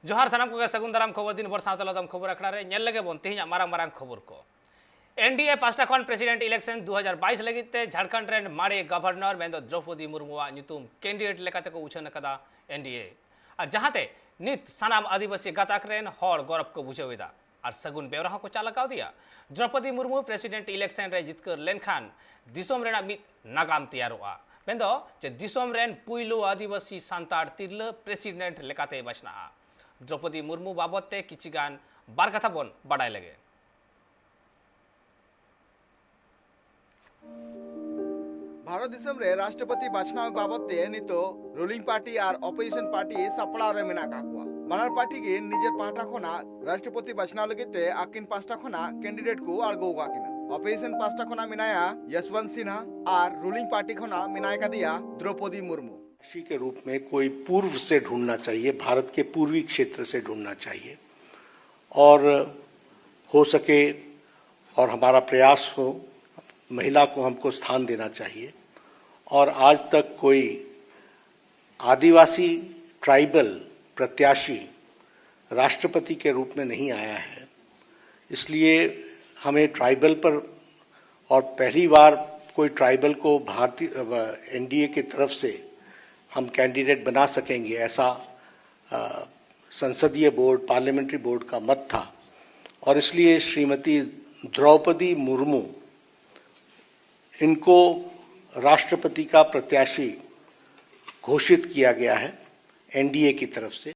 जोहार सानाम को सगुन दाराम खबर दिन भर सावतलदम खबर अखड़ा रे नेल लगे बोन तेहिं मारांग मारांग खबर को एनडीए पास्टा खन प्रेसिडेंट इलेक्शन 2022 लगिते झारखंड रेन मारे गवर्नर मेंदो द्रौपदी मुर्मुआ ᱧᱩᱛᱩᱢ कैंडिडेट लेकाते को उछन कदा एनडीए और जहाते नित सानाम आदिवासी गाताक रेन हर गौरव को बुझेवेदा और सगुन बेवरा को चालकाव दिया द्रौपदी मुर्मू प्रेसिडेंट इलेक्शन रे जितकर लेनखान दिसोम रेना मित नागाम तैयारोआ मेंदो जे दिसोम रेन पुइलो आदिवासी सांतार तिरल प्रेसिडेंट लेकाते बचना द्रौपदी मुर्मू बाबते किचिगान बार कथा बन बाडाय लगे भारत दिसम रे राष्ट्रपति बाछनाव बाबते नितो रूलिंग पार्टी और ऑपोजिशन पार्टी सपड़ा रे मेना काकुआ बानार पार्टी के निजर पाटा खोना राष्ट्रपति बाछनाव लगते आकिन पास्टा खोना कैंडिडेट को आड़गो गाकिना ऑपोजिशन पास्टा खोना मिनाया यशवंत सिन्हा और रूलिंग पार्टी खोना मिनाय का दिया द्रौपदी मुर्मू के रूप में कोई पूर्व से ढूंढना चाहिए, भारत के पूर्वी क्षेत्र से ढूंढना चाहिए और हो सके और हमारा प्रयास हो महिला को हमको स्थान देना चाहिए। और आज तक कोई आदिवासी ट्राइबल प्रत्याशी राष्ट्रपति के रूप में नहीं आया है, इसलिए हमें ट्राइबल पर और पहली बार कोई ट्राइबल को भारतीय एनडीए की तरफ से हम कैंडिडेट बना सकेंगे ऐसा संसदीय बोर्ड पार्लियामेंट्री बोर्ड का मत था और इसलिए श्रीमती द्रौपदी मुर्मू इनको राष्ट्रपति का प्रत्याशी घोषित किया गया है एनडीए की तरफ से।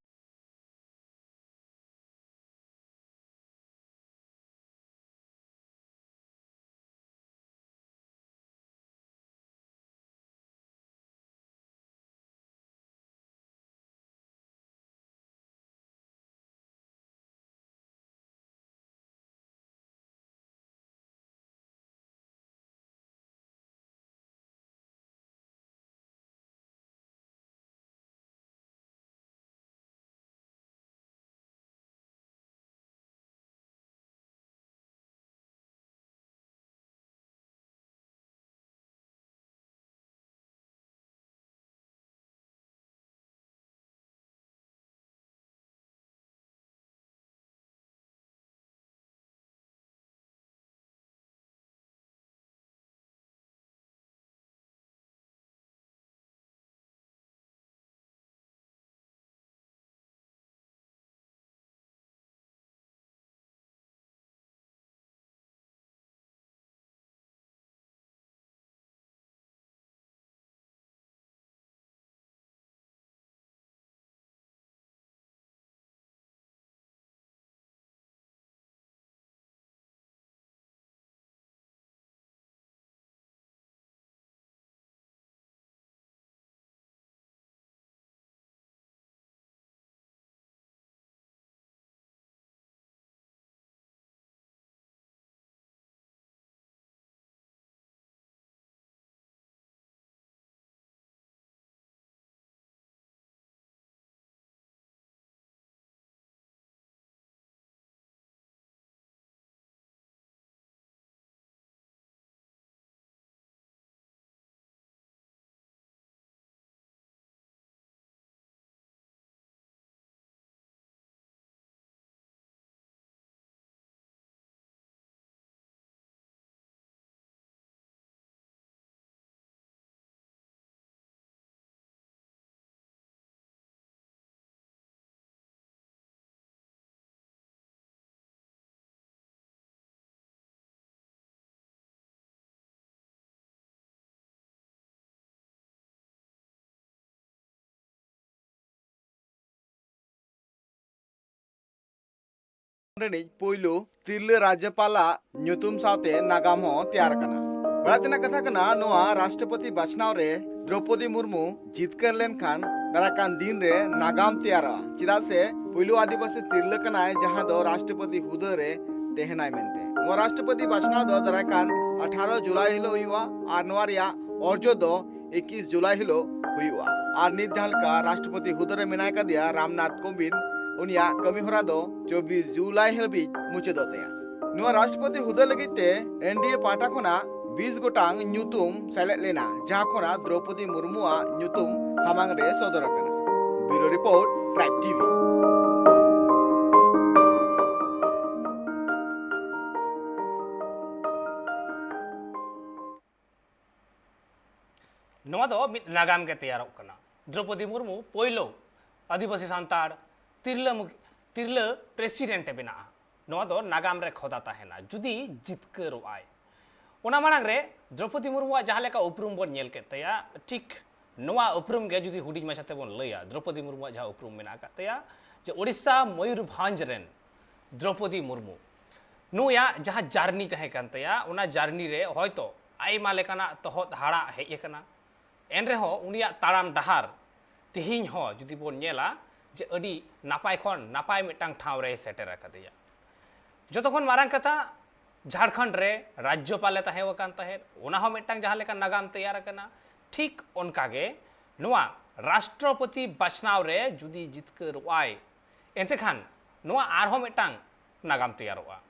पुइलू तिरल राज्यपाला ᱧᱩᱛᱩᱢ सावते नागाम हो तैयार कना बड़ातना कथा कना नोआ राष्ट्रपति बाछनाव रे द्रौपदी मुर्मू जितकर लेनखान दाराकान दिन रे नागाम तैयारा चिदा से पुइलू आदिवासी तिरल कनाय जहां दो राष्ट्रपति हुदा रे तेहनाय मेनते नोआ राष्ट्रपति बाछनाव दो दाराकान 18 जुलाई हिलो हुआ और नोआ रिया अर्जो दो 21 जुलाई हिलो हुआ और नित जहां राष्ट्रपति हुदा रे मिनाय का दिया रामनाथ कोविंद उनिया कमी होरा दो 24 जुलाई हेलबी मुचे दोते नुआ राष्ट्रपति हुदा लगिते एनडीए पाटा खोना 20 गोटांग ᱧᱩᱛᱩᱢ सेलेक्ट लेना जहां खोना द्रौपदी मुर्मुआ ᱧᱩᱛᱩᱢ सामांग रे सदर कना ब्यूरो रिपोर्ट ट्राइब टीवी। नागाम के तैयार द्रौपदी मुर्मू पोलो आदिवासी सांताड़ तिरला प्रेसिडेंट बना नागाम रे खोदा तहना जुदी जितकर आय ओना मांग रे द्रौपदी मुर्मू जहाँ लेका उपरूम बन नेल के तया ठीक नवा उपरूम के जुदी हुडिंग माछाते बन लैया द्रौपदी मुर्मू जहाँ उपरूम मेना तया जे ओडिशा मयूरभंज रेन द्रौपदी मुर्मू नुया जहाँ जार्नी तहे कान तया ओना जार्नी रे होयतो आयमा लेकाना तहत हाड़ा हेज कना एन रेहो उनिया ताड़ाम डहार तिहिñ हो जुदी बन नेला जे अडी नापाय खन नापाय मिटांग ठाव रे सेटर कदिया जतखन मारांग कथा झारखंड रे राज्यपाले तहेवकान तहे ओना हो मिटांग जहाँ लेका नागाम तैयार कना ठीक ओनकागे नुआ राष्ट्रपति बाछनाव रे जुदी जितकर वाय एंतेखान नुआ आरहो मिटांग नागाम तैयारोआ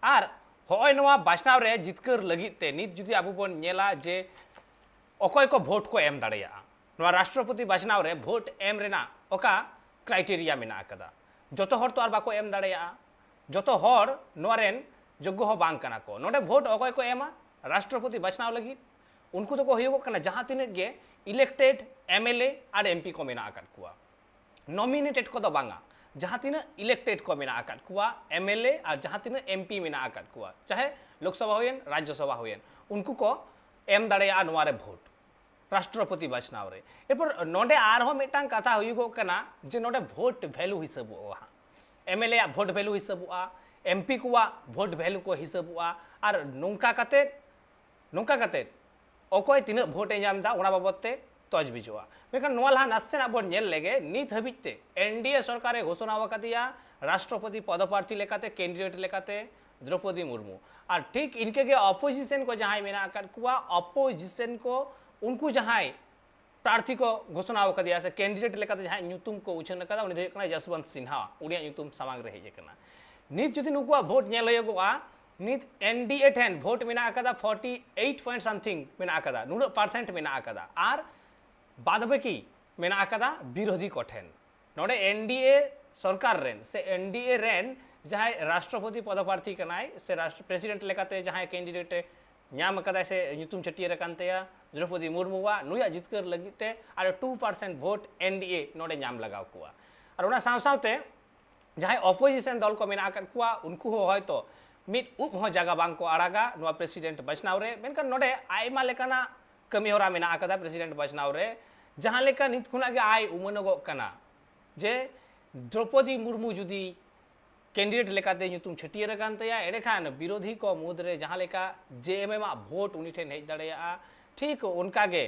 आर होय नुआ बाछनाव रे जितकर लगिते नित जुदी आबु बन नेला जे अकय को भोट को एम दाड़ेया नुआ राष्ट्रपति बाछनाव रे भोट एम रेना ओका क्राइटेरिया मेना आकदा जतो हर तो आर बाको एम दाड़ेया जतो हर नुआ रेन योग्य हो बांग कना को नोडे भोट अकय को एमा राष्ट्रपति बाछनाव लगी उनको तो को होयो कना जहां तिने गे इलेक्टेड एमएलए और एमपी को मेना आकद कुआ नॉमिनेटेड को दो बांगा जहां तिने इलेक्टेड को मेना आकद कुआ एमएलए और जहां तिने एमपी मेना आकद कुआ चाहे लोकसभा होयन राज्यसभा होयन उनको को एम दाड़ेया नोआरे भोट राष्ट्रपति बाछनाव रे एरपर नोडे आरहो मिटांग कथा हुयुगो कना जे नोडे भोट वैल्यू हिसाबुआ एमएलए भोट वैल्यू हिसाबुआ एमपी को भोट वैल्यू को हिसाबुआ और नोंका कते अकय तीन भोटे नामदा ओना बाबदते तज बिजुआ मेखान नोआ लहा नासेना बन नेल लेगे नित हबिते एनडीए सरकारे घोषणा वकादिया राष्ट्रपति पदप्रार्थी लेकाते कैंडिडेट लेकाते द्रौपदी मुर्मू और ठीक इनके गे अपोजिशन को जहां मेना आकद कुआ अपोजिशन को उनको जहां प्रार्थी को घोषणा वकादिया से कैंडिडेट लेकाते जहां ᱧᱩᱛᱩᱢ को उछन कदा उनी दे कना जसवंत सिन्हा उनिया ᱧᱩᱛᱩᱢ सामांग रे हेजे कना नित जुदी नुकुआ भोट नेल होयगोआ नित एनडीए ठेन भोट मेना आकदा 48 पॉइंट समथिंग मेना आकदा 9% मेना आकदा आर बादबाकी मेना आकदा विरोधी को ठेन नोडे एनडीए सरकार रेन से एनडीए रेन जहां राष्ट्रपति पदप्रार्थी कनाय से राष्ट्र प्रेसिडेंट लेकाते जहां कैंडिडेट ᱧᱟᱢ कदा से ᱧᱩᱛᱩᱢ छटियर कानतेया द्रौपदी मुर्मुवा नुया जितकर लगिते और 2% भोट एनडीए नोडे ᱧᱟᱢ लगाव कुआ और ओना साव सावते जहां अपोजिशन दल को मेना आकद कुआ उनको होयतो मिट उप हो जगह बांग को आड़ागा नुआ प्रेसिडेंट बाछनाव रे मेनखान नोडे आयमा लेकाना कमी होरा मेना आकदा प्रेसिडेंट बाछनाव रे जहां लेका नित खुना गे आय उमनगो कना जे द्रौपदी मुर्मू जुदी कैंडिडेट लेकाते ᱧᱩᱛᱩᱢ छटियर कानतेया एडेखान विरोधी को मुद्रे जहां लेका जेएमएम भोट उनी ठेन हेज दाड़ेया ठीक उनका गे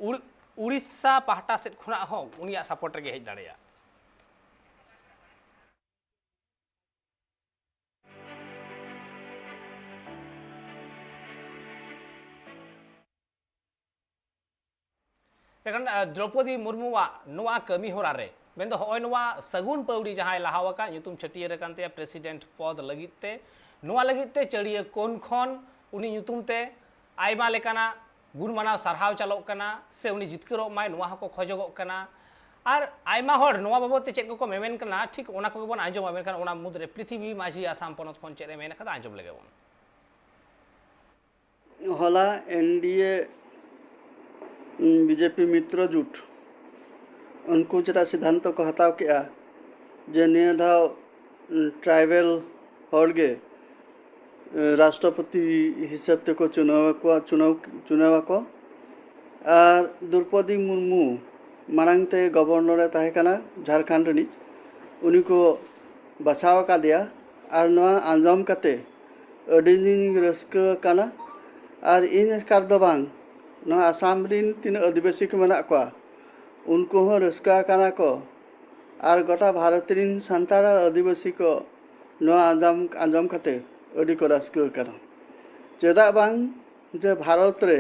उड़ीसा पाहटा सेट खुना हो उनिया सपोर्ट रे हेज दाड़ेया द्रौपदी मुर्मुआ नुआ कमी होरा रे मेन होय नुआ सगुन पौड़ी जहां लहावका ᱧᱩᱛᱩᱢ छटियर कानते प्रेसिडेंट पद लगिते नुआ लगिते चड़िया कोन खन उनी ᱧᱩᱛᱩᱢ ते आयमा लेकाना गुण माना सारहाव चलोक कना से उनी जितकरो माय नुआ हको खोजगो कना और आयमा हर नुआ बाबते चेक को मेमेन कना ठीक ओना को बन आंजम मेनखान ओना मुद्रे पृथ्वी माझी आसाम पनत खन चेरे मेन खदा आंजम लेगे बन हला एनडीए बीजेपी मित्र जुट उनको जरा सिद्धांत को हताव किया जे निया धाव ट्राइबल हॉर्गे राष्ट्रपति हिसाब ते को चुनाव को और द्रौपदी मुर्मू मांगते गवर्नर ताहे कना झारखंड रिज उनी को बचाव का दिया और नवा आंजम कते अडिनिंग रस्क कना और इन कार दो बांग नवा आसाम रिन तीन आदिवासी को मेना को उनको हो रस्का कना को और गोटा भारत रिन सांतार आदिवासी को नवा आंजम कते अडी को रस्क कना चेदा बांग जे भारत रे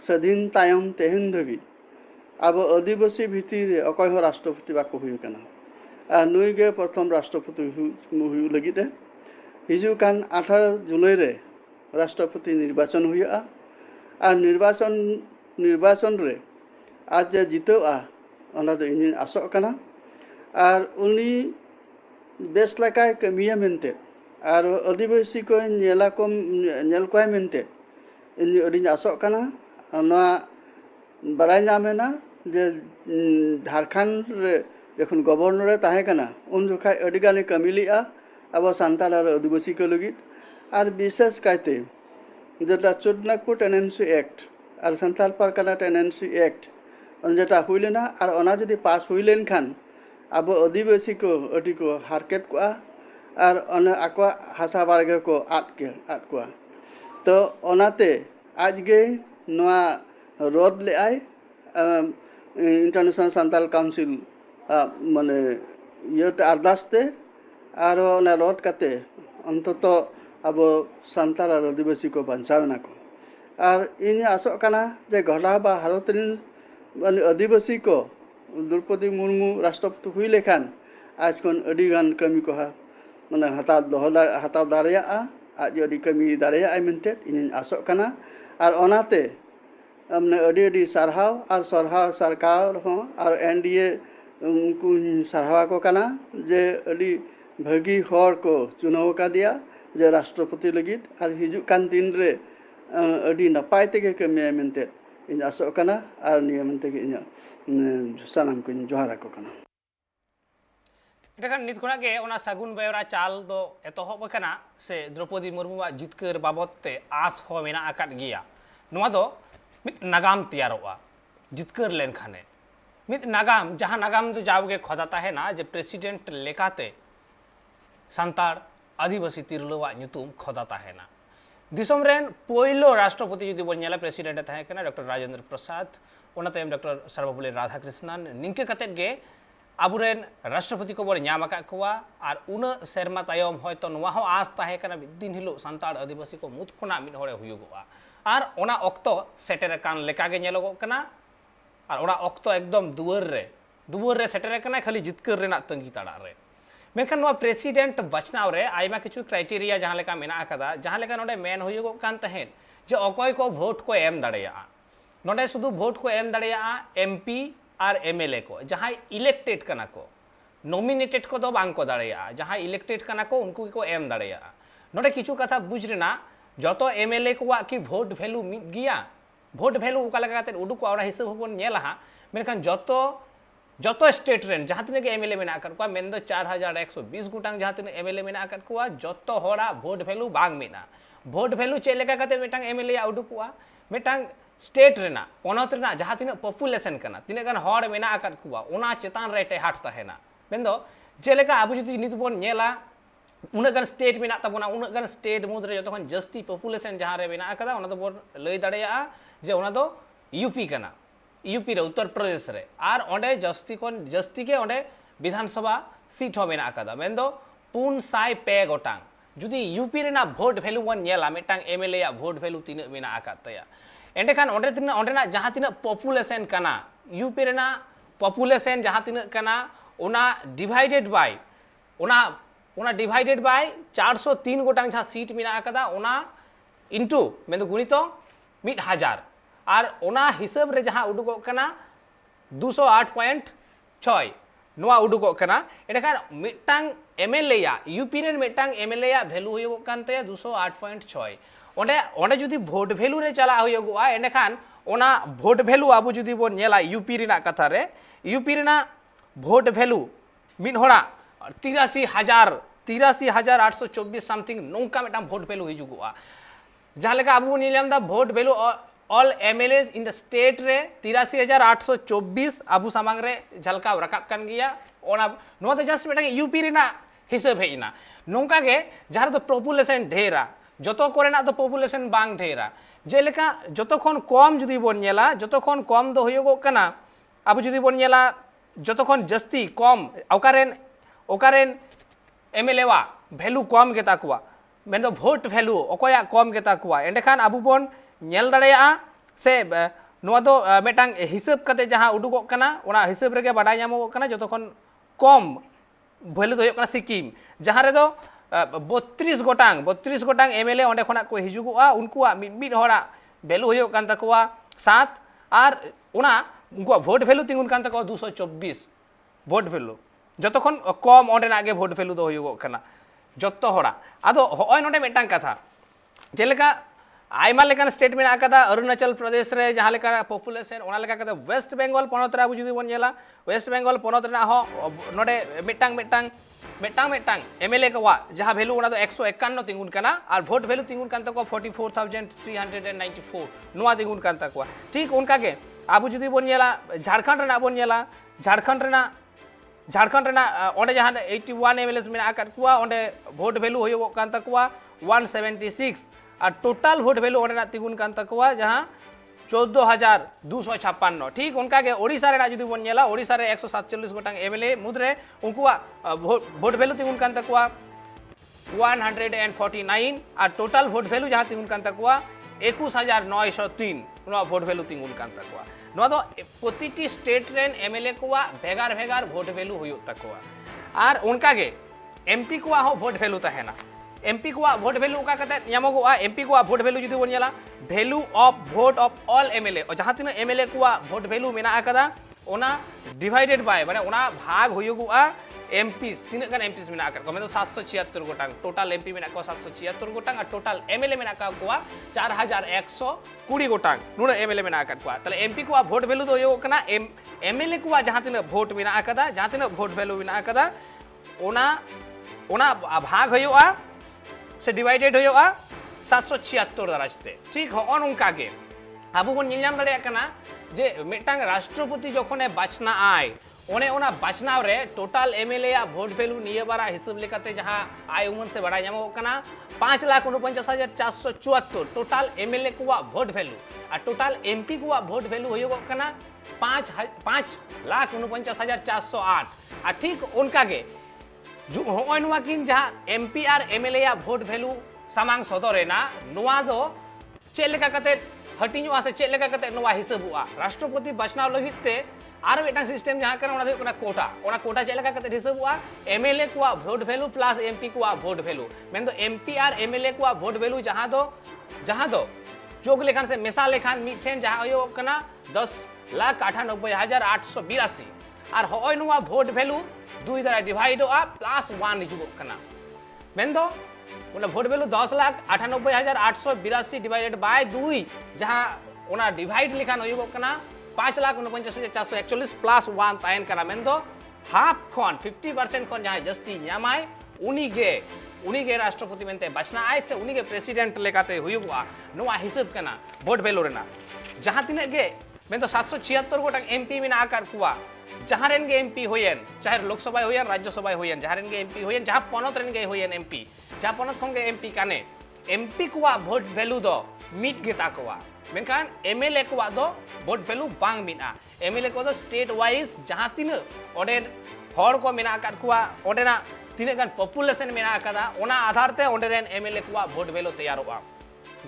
स्वाधीन तायम तेहन धबी अब आदिवासी भितर अकय हो राष्ट्रपति बाको हुई कना और नुई गे प्रथम राष्ट्रपति हुई लगिते हिजू कान 18 जुलाई रे राष्ट्रपति निर्वाचन हुआ और निर्वाचन रे आज जे जितवा ओना दो इन आसो कना और उनी बेस लकाय कमिया मेनते और आदिवासी को नेल को मेनते इन अडी आसो कना ना ᱵᱟᱲᱟᱭ ᱧᱟᱢᱮᱱᱟ ᱡᱮ ᱡᱷᱟᱲᱠᱷᱚᱸᱰ ᱨᱮ ᱡᱚᱠᱷᱚᱱ ᱜᱚᱵᱷᱚᱨᱱᱚᱨᱮ ᱛᱟᱦᱮᱸ ᱠᱟᱱᱟ ᱩᱱ ᱡᱚᱠᱷᱟᱡ ᱟᱹᱰᱤ ᱜᱟᱱᱮ ᱠᱟᱹᱢᱤ ᱞᱮᱜᱼᱟ ᱟᱵᱚ ᱥᱟᱱᱛᱟᱲ ᱟᱨ ᱟᱹᱫᱤᱵᱟᱹᱥᱤ ᱠᱚ ᱞᱟᱹᱜᱤᱫ ᱟᱨ ᱵᱤᱥᱮᱥ ᱠᱟᱭᱛᱮ যেটা চোদনাগপুর টেনেন্সি অ্যাক্ট আর সান্তাল পারকানা টেনেন্সি অ্যাক্ট যেটা হুই লেনা আর ওনা যদি পাস হুই লেনখান আবো আদিবাসী को আদি को হারকেত কোয়া আর অনে আকwa হাসা বাড়গে को আট কোয়া তো ওনাতে আজকে নোয়া রোড লে আই ইন্টারন্যাশনাল সান্তাল কাউন্সিল মানে ইয়েতে আরদাসতে আর ওনা রোড কাতে অন্তত ᱟᱵᱚ ᱥᱟᱱᱛᱟᱲ ᱟᱨ ᱟᱹᱫᱤᱵᱟᱹᱥᱤ ᱠᱚ ᱵᱟᱧᱪᱟᱣ ᱮᱱᱟ ᱠᱚ ᱟᱨ ᱤᱧ ᱟᱥᱚᱜ ᱠᱟᱱᱟ ᱡᱮ ᱜᱚᱰᱟ ᱵᱟ ᱵᱷᱟᱨᱚᱛ ᱨᱮᱱ ᱟᱹᱫᱤᱵᱟᱹᱥᱤ ᱠᱚ ᱫᱨᱳᱯᱚᱫᱤ ᱢᱩᱨᱢᱩ ᱨᱟᱥᱴᱨᱚᱯᱚᱛᱤ ᱦᱩᱭ ᱞᱮᱠᱷᱟᱱ ᱟᱡ ᱠᱷᱚᱱ ᱟᱹᱰᱤ ᱜᱟᱱ ᱠᱟᱹᱢᱤ ᱠᱚ ᱢᱟᱱᱮ ᱦᱟᱛᱟᱣ ᱫᱟᱲᱮᱭᱟᱜᱼᱟ ᱟᱡ ᱟᱹᱰᱤ ᱠᱟᱹᱢᱤ ᱫᱟᱲᱮᱭᱟᱜᱼᱟᱭ ᱢᱮᱱᱛᱮ ᱤᱧᱤᱧ ᱟᱥᱚᱜ ᱠᱟᱱᱟ ᱟᱨ ᱚᱱᱟᱛᱮ ᱢᱟᱱᱮ ᱟᱹᱰᱤ ᱥᱟᱨᱦᱟᱣ ᱟᱨ ᱥᱚᱨᱠᱟর ᱦᱚᱸ ᱟᱨ NDA उनकुᱧ ᱥᱟᱨᱦᱟᱣ ᱟᱠᱚ ᱠᱟᱱᱟ ᱡᱮ ᱟᱹᱰᱤ ᱵᱷᱟᱹᱜᱤ ᱦᱚᱲ ᱠᱚ ᱪᱩᱱᱟᱹᱣ ᱟᱠᱟᱫᱮᱭᱟ যে রাষ্ট্রপতি লগিত আর হিজুক কান দিন রে আডি নাপাই তেগে কামিয়া মেনতে ইন আসক কানা আর নিয়া মেনতে ইᱧ সানাম কুñ জোহার আকো কানা এটাখান নিত খোনা গে ওনা সাগুন বেওরা চাল দো এতহব কানা সে দ্রৌপদী মুর্মুয়া জিতকার বাবদতে আস হ মেনা আকাত গিয়া নোয়া দো মিত নাগাম তৈয়ারোआ জিতকার লেনখানে মিত নাগাম যাহা নাগাম তো যাওগে খোদা তাহে না যে প্রেসিডেন্ট লেকাতে সান্তাড় आदिवासी तिरलोवा ᱧᱩᱛᱩᱢ खोदा ताहेना दिसम रेन पोइलो राष्ट्रपति जुदी बोल नेला प्रेसिडेंट ताहे कना डॉक्टर राजेंद्र प्रसाद ओना तायम डॉक्टर सर्वपल्ली राधाकृष्णन निंके कते गे आबुरेन राष्ट्रपति को बोल ᱧᱟᱢ आका कोवा आर उन सेरमा तायम होयतो नोवा हो आस ताहे कना दिन हिलो सान्ताड़ आदिवासी को मुत खुना मिद होरे हुयुगोआ आर ओना ऑक्तो सेटेर कान लेका गे नेलोगो कना आर ओना ऑक्तो एकदम दुवर रे सेटेर कना खाली जितकर रेना तंगी ताड़ा रे मेनखान नोवा प्रेसिडेंट बचनाव रे आयमा किछु क्राइटेरिया जहां लेका मेना आकादा जहां लेका नोडे मेन हुयुगो कान तहेन जे अकय को भोट को एम दाड़ेया नोडे शुधु भोट को एम दाड़ेया MP और MLA को जहां इलेक्टेड कना को नॉमिनेटेड को दो बांग को दाड़ेया जहां इलेक्टेड कना को उनको को एम दाड़ेया नोडे किछु कथा बुझ रेना जतो MLA को की भोट वैल्यू मिद गिया भोट वैल्यू उका लगा काते उडुक को आवड़ा हिसाब होबन नेला हा मेनखान जतो स्टेट रेन जहां तिने MLA मेना आकर को मेन दो 4120 गुटांग जहां तिने MLA मेना आकर को जतो होड़ा भोट वैल्यू बांग मेना भोट वैल्यू चे लेका काते मेटांग MLA उडुकुआ मेटांग स्टेट रेना पनत रेना जहां तिने पॉपुलेशन कना तिने गान होड़ मेना आकर को ओना चेतान रे टेहाट ताहेना मेन दो जे लेका आबु जुदी नित बोन नेला उना गान स्टेट मेना तबोना उना गान स्टेट मुद्रे जतखन जस्ती पॉपुलेशन जहां रे मेना आकदा ओना दो बोन लई दाड़ेया जे ओना दो यूपी कना यूपी रे उत्तर प्रदेश रे आर ओंडे जस्ती के ओंडे विधानसभा सीट हो मेना आकादा मेन दो 400 गोटांग जुदी यूपी रेना भोट वैल्यू वन नेला मेटांग MLA या भोट वैल्यू तीन मेना आकातया एंडेखान ओंडेना जहां तीन पॉपुलेशन कना यूपी रेना पॉपुलेशन जहां तीन कना ओना डिवाइडेड बाय 403 गोटांग जहां सीट मेना आकादा ओना इनटू मेन दो गुणितो 1000 और ओना हिसाब रे जहां उडुगो कना 208.6 नोआ उडुगो कना एडेखान मिटांग MLA या यूपी रेन मिटांग MLA या वैल्यू होयो कानते 208.6 ओंडे जुदी भोट वैल्यू रे चला होयोगोआ एडेखान ओना भोट वैल्यू आबु जुदी बोन नेला यूपी रेना कथा रे यूपी रेना भोट वैल्यू मिन होड़ा 83,824 समथिंग नोंका मिटांग भोट वैल्यू हिजुगोआ जहां लेका आबु नीलम दा vote value all MLAs in the state रे 83,824 आबू सामांग रे झलकाव रकाब कान गिया ओना नो तो जस्ट मेटा यूपी रेना हिसाब हेइना नोंका गे जहां तो पॉपुलेशन ढेरा जतो कोरेना तो पॉपुलेशन बांग ढेरा जेलेका जतो खन कम जुदी बोन नेला जतो खन कम दो होयोगो कना आबू जुदी बोन नेला जतो खन जस्ती कम ओकारेन MLA वा वैल्यू कम गेता कुआ मेन दो भोट वैल्यू ओकोया कम गेता कुआ एंडेखान आबू बोन नेल दाड़ेया से नोआ दो मेटांग हिसाब कते जहां उडुगो कना ओना हिसाब रेगे बाडाय ᱧᱟᱢᱚᱜ कना जतखन कम वैल्यू दो होयो कना सिक्किम जहां रे दो 32 गोटांग MLA ओंडे खना को हिजुगोआ उनकुआ मिड होड़ा वैल्यू होयो कान तकवा 7 आर ओना उनकुआ भोट वैल्यू तिंगुन कान तकवा 224 भोट वैल्यू जतखन कम ओंडे नागे भोट वैल्यू दो होयो कना जत्तो होड़ा आदो होय नोडे मेटांग कथा जेलेका आयमा लेकान स्टेट में आकादा अरुणाचल प्रदेश रे जहां लेका पॉपुलेशन ओना लेका कते वेस्ट बेंगल पोनोत रे आबु जुदी बोन नेला वेस्ट बेंगल पोनोत रे हो नोडे मिटांग एमएलए कवा जहां वैल्यू ओना दो 151 तिंगुन कना और वोट वैल्यू तिंगुन कान तको 44394 नुआ तिंगुन कान तको ठीक उनका के आबु जुदी बोन नेला झारखंड रे ना बोन नेला झारखंड रे ओंडे जहां 81 एमएलएस में आकर कुआ ओंडे वोट वैल्यू होयो कान तको 176 और टोटल वोट वैल्यू ओंडे तिगुन कान तकवा जहां 14256 ठीक उनका के ओडिशा रे जुदी बोन नेला ओडिशा रे 147 गोटांग एमएलए मुद्रे उनकुआ वोट वैल्यू तिगुन कान तकवा 149 और टोटल वोट वैल्यू जहां तिगुन कान तकवा 21903 नुआ वोट वैल्यू तिगुन कान तकवा नुआ दो प्रतिटी स्टेट रेन एमएलए कोवा भेगार भेगार वोट वैल्यू होयो तकवा और उनका के एमपी कोवा हो वोट वैल्यू तहेना एमपी को वोट वैल्यू का कते ᱧᱟᱢᱚᱜᱚᱜᱼᱟ एमपी को वोट वैल्यू जुदी बोन नेला value of vote of all MLA और जहां तीन एमएलए को वोट वैल्यू मेना आकदा ओना डिवाइडेड बाय माने ओना भाग होयुगुआ एमपीस तीन गान एमपीस मेना आकर को 776 गोटांग टोटल एमपी मेना को 776 गोटांग और टोटल एमएलए मेना का 4120 गोटांग नुन एमएलए मेना आकर को तले एमपी को वोट वैल्यू दो यो कना एमएलए को जहां तीन वोट मेना आकदा जहां तीन वोट वैल्यू मेना आकदा ओना भाग होयुआ से डिवाइडेड होयोआ 776 दाराजते ठीक हो नोंका के आबु बोन निलनाम दाड़े कना जे मिटांग राष्ट्रपति जखने बाचना आय ओने ओना बाचनाव रे टोटल एमएलए या वोट वैल्यू निये बारा हिसाब लेकाते जहां आय उमन से बड़ा ᱧᱟᱢᱚᱜ कना 5,49,474 टोटल एमएलए को वोट वैल्यू और टोटल एमपी को वोट वैल्यू होयोग कना 5,49,408 और ठीक उनका के जो होय नुआ किन जहां एमपी और एमएलए या वोट वैल्यू सामांग सदरेना नुआ दो चेलेका कते हटिनुआ से चेलेका कते नुआ हिसाबुआ राष्ट्रपति बचनाव लगिते आर बेटा सिस्टम जहां कर ओना दो कोटा चेलेका कते हिसाबुआ एमएलए को वोट वैल्यू प्लस एमपी को वोट वैल्यू मेन दो एमपी और एमएलए को वोट वैल्यू जहां दो जोग लेखान से मेसा लेखान मिठेन जहां होयो कना 10,98,882 और होय नुआ वोट वैल्यू दुई द्वारा डिवाइड होआ प्लस 1 हिजुगो कना मेन दो ओना वोट वैल्यू 10,98,882 डिवाइडेड बाय 2 जहां ओना डिवाइड लिखान होयो कना 5,49,441 प्लस 1 तायन कना मेन दो हाफ खन 50% खन जहां जस्ती ᱧᱟᱢᱟᱭ उनी राष्ट्रपति मेनते बचना आय से उनी के प्रेसिडेंट लेकाते हुयुगुआ नोआ हिसाब कना वोट वैल्यू रेना जहां तिने गे मेन दो 776 गोटांग एमपी मेना आकार कुआ जहां रेन गे एमपी होयन चाहे लोकसभा होयन राज्यसभा होयन जहां रेन गे एमपी होयन जहां पनत रेन गे होयन एमपी जहां पनत खन गे एमपी काने एमपी को वोट वैल्यू दो मिट गेता कोआ मेनखान एमएलए को दो वोट वैल्यू बांग मिना एमएलए को दो स्टेट वाइज जहां तीन ओडे हर को मेना आकार कुआ ओडेना तीन गान पॉपुलेशन मेना आकादा ओना आधार ते ओडे रेन एमएलए को वोट वैल्यू तैयारोआ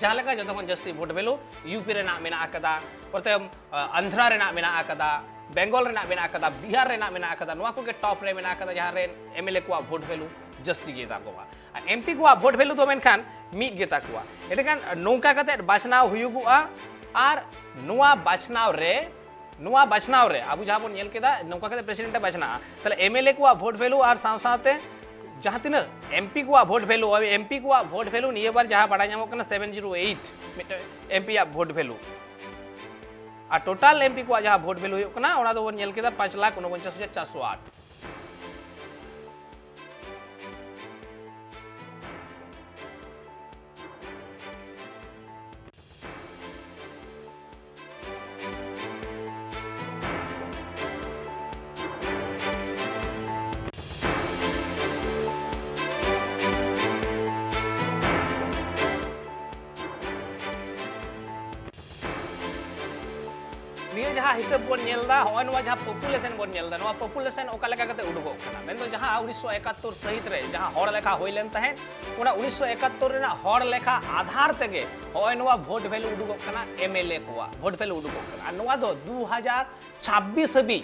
जहां लेका जतो खन जस्ती वोट वैल्यू यूपी रेना मेना आकादा परते आंध्रा रेना मेना आकादा बेंगल रेना मेना आकादा बिहार रेना मेना आकादा नोआ को के टॉप रे मेना आकादा जहां रेन एमएलए को वोट वैल्यू जस्ती गेता कोआ एमपी को वोट वैल्यू दो मेनखान मिट गेता कोआ एटेकान नोंका कते बाचनाव हुयुगुआ आर नोआ बाचनाव रे आबु जहां बोन नेल केदा नोंका कते प्रेसिडेंट बाचना तले एमएलए को वोट वैल्यू आर सावसाते जहां तीन एमपी को वोट वैल्यू एमपी को वोट वैल्यू निये बार जहां बड़ा ᱧᱟᱢᱚᱜ कना 708 एमपी या वोट वैल्यू और टोटल एमपी को जहां वोट वैल्यू होयो कना ओना दो बोन नेल केदा 5,49,408 निये जहां हिसाब बोन नेलदा होय नोआ जहां पॉपुलेशन बोन नेलदा नोआ पॉपुलेशन ओका लेका कते उडुगो कना मेन दो जहां 1971 सहित रे जहां हर लेखा होइलेन तहेन ओना 1971 रेना हर लेखा आधार तेगे होय नोआ वोट वैल्यू उडुगो कना एमएलए को वोट वैल्यू उडुगो कना नोआ दो 2026 हबी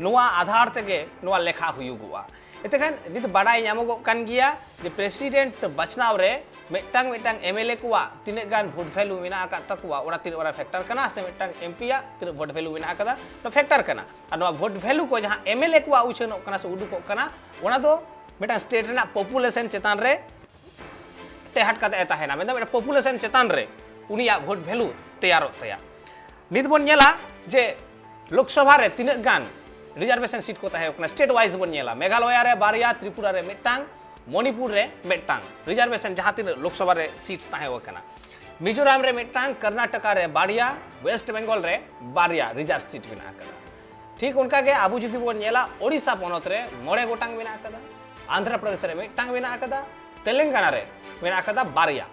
नोआ आधार तेगे नोआ लेखा हुयुगुआ एतेखान नित बाडाय ᱧᱟᱢᱚᱜᱚ कान गिया जे प्रेसिडेंट बचनाव रे मिटांग एमएलए को तीन गान वोट वैल्यू मेना आका तकुआ ओरा तीन ओरा फैक्टर कना से मिटांग एमपी या तीन वोट वैल्यू मेना आका तो फैक्टर कना और नोआ वोट वैल्यू को जहां एमएलए को उछनो कना से उडुको कना ओना दो मिटांग स्टेट रेना पॉपुलेशन चेतान रे टेहाट काते ताहेना मेन दो पॉपुलेशन चेतान रे उनिया भोट वैल्यू तैयारों तया नित बन नेला जे लोकसभा रे तीन गान रिजर्वेशन सीट को तहे स्टेट वाइज बन नेला मेघालय रे बारिया त्रिपुरा रे मिटांग मणिपुर रे मिटांग रिजर्वेशन जहां तीन लोकसभा रे सीट्स तहे वकना मिजोराम रे मिटांग कर्नाटका रे बारिया वेस्ट बंगाल रे बारिया रिजर्व सीट मेना कदा ठीक उनका के आबू जुदी बन नेला ओडिशा पनत रे मोड़े गोटांग मेना कदा आंध्र प्रदेश रे मिटांग मेना कदा तेलंगाना रे मेना कदा बारिया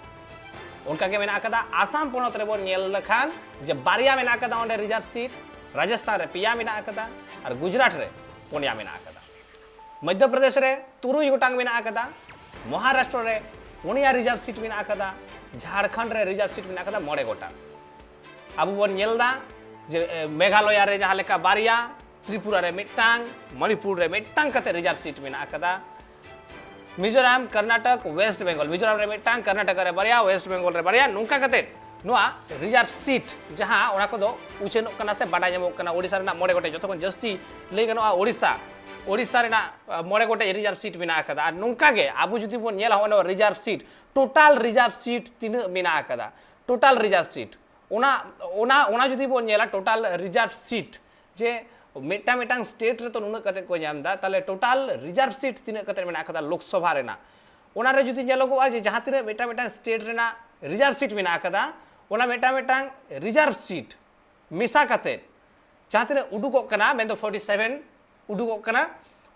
उनका के मेना कदा आसाम पनत रे बन नेल लखान जे बारिया मेना कदा ओंडे रिजर्व सीट राजस्थान रे पिया मेना कदा और गुजरात रे पुनिया मेना कदा मध्य प्रदेश रे तुरुई गोटांग मेना कदा महाराष्ट्र रे पुनिया रिजर्व सीट मेना कदा झारखंड रे रिजर्व सीट मेना कदा मोड़े गोटांग अब बन नेलदा जे मेघालय रे जहां लेका बारिया त्रिपुरा रे मिटांग मणिपुर रे मिटांग कते रिजर्व सीट मेना कदा मिजोराम कर्नाटक वेस्ट बंगाल मिजोराम रे मिटांग कर्नाटक रे बारिया वेस्ट बंगाल रे बारिया नुका कते नुआ रिजर्व सीट जहां ओना को दो उचेनो कना से बाडा जमो कना ओडिसा रे मोड़े गोटे जतन जस्ती ले गनो ओडिसा रे मोड़े गोटे रिजर्व सीट मेना कदा और नुका के आबू जुदी बन नेला होनो reserve seat total reserve seat तीन मेना कदा टोटल रिजर्व सीट ओना ओना ओना जुदी बन नेला टोटल रिजर्व सीट जे मेटा मेटांग स्टेट रे तो नुना कते को जामदा ताले टोटल रिजर्व सीट तीन कते मेना कदा लोकसभा रेना ओना रे जुदी नेलोगो जे जहां तिरे मेटा मेटांग स्टेट रेना रिजर्व सीट मेना कदा ओना मेटा मेटांग रिजर्व सीट मिसा कते जहां तिरे उडुको कना मेन 47 उडुको कना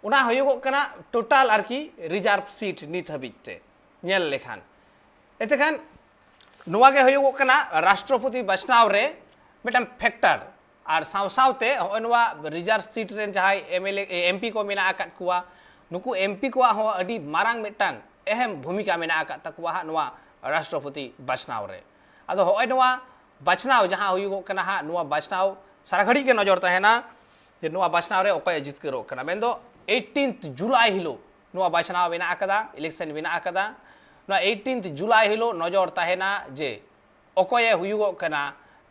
ओना होयगो कना टोटल आरकी रिजर्व सीट नित हबिते नेल लेखान एतेखान नुआ के होयगो कना राष्ट्रपति बचनाव रे मेटाम फैक्टर और सावसावते होनुआ रिजर्व सीट रे जहां एमएलए एमपी को मेना आकात कुआ नुकु एमपी को हो अडी मारांग मेटांग अहम भूमिका मेना आकात तकवा नुआ राष्ट्रपति बचनाव रे आदो होनुआ बचनाव जहां होयगो कना हा नुआ बचनाव सारा घड़ी के नजर तहेना जे नुआ बचनाव रे ओकय जितकरो कना मेंदो 18th जुलाई हिलो नुआ बचनाव मेना आकदा इलेक्शन मेना आकदा नुआ 18th जुलाई हिलो नजर तहेना जे ओकय हुयगो कना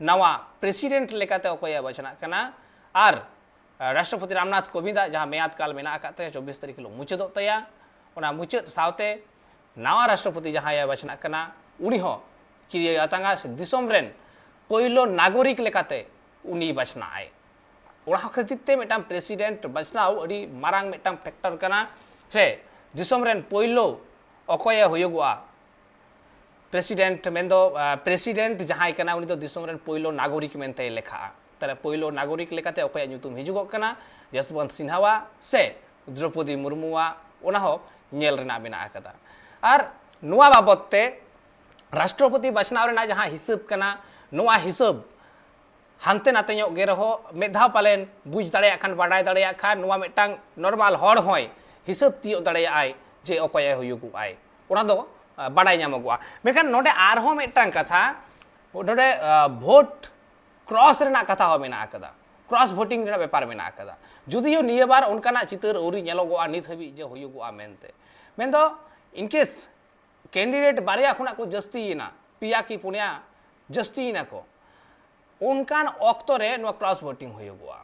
नवा प्रेसिडेंट लेकाते ओकय बचना कना और राष्ट्रपति रामनाथ कोविंद जहां मेयाद काल मेना आकाते 24 तारीख हिलो मुचदो तया ओना मुचद सावते नवा राष्ट्रपति जहां या बचना कना उनी हो कि अतंगा दिसोम रेन पहिलो नागरिक लेकाते उनी बचना आए ओड़ा खातिर मेटाम प्रेसिडेंट बचनाव अड़ी मारांग मेटाम फैक्टर कना से दिसोम रेन पहिलो अकय होयगोआ प्रेसिडेंट मेंदो प्रेसिडेंट जहां कना उनी तो दिसोम रेन पहिलो नागरिक मेनते लेखा ताले पहिलो नागरिक लेकाते अकय ᱧᱩᱛᱩᱢ हिजुगो कना यशवंत सिन्हावा से द्रौपदी मुर्मुआ ओना हो नेल रेना मेना आकदा और नुआ बाबतते राष्ट्रपति बचनाव रेना जहां हिसाब कना नुआ हिसाब हानते नाते ᱧᱚᱜ गे रहो मेधाव पालेन बुझ दाड़े खान बाडाय दाड़े खान नुआ मेटांग नॉर्मल हड़ होय हिसाब तियो दाड़े आय जे अकय हुयुगु आय ओना दो बाडाय ᱧᱟᱢᱚᱜᱚᱜᱼᱟ मेखान नोडे आरहो मेटांग कथा नोडे भोट क्रॉस रेना कथा हो मेना आकदा क्रॉस वोटिंग रेना व्यापार मेना आकदा जुदियो निये बार उनकाना चितर औरी ᱧᱮᱞᱚᱜᱚᱜᱼᱟ नित हबी जे हुयुगुआ मेनते मेनदो इनकेस कैंडिडेट बारिया खुना को जस्तीना पिया की पुनिया जस्तीना को उनकान ऑक्टो रे नो क्रॉस वोटिंग हुयुगुआ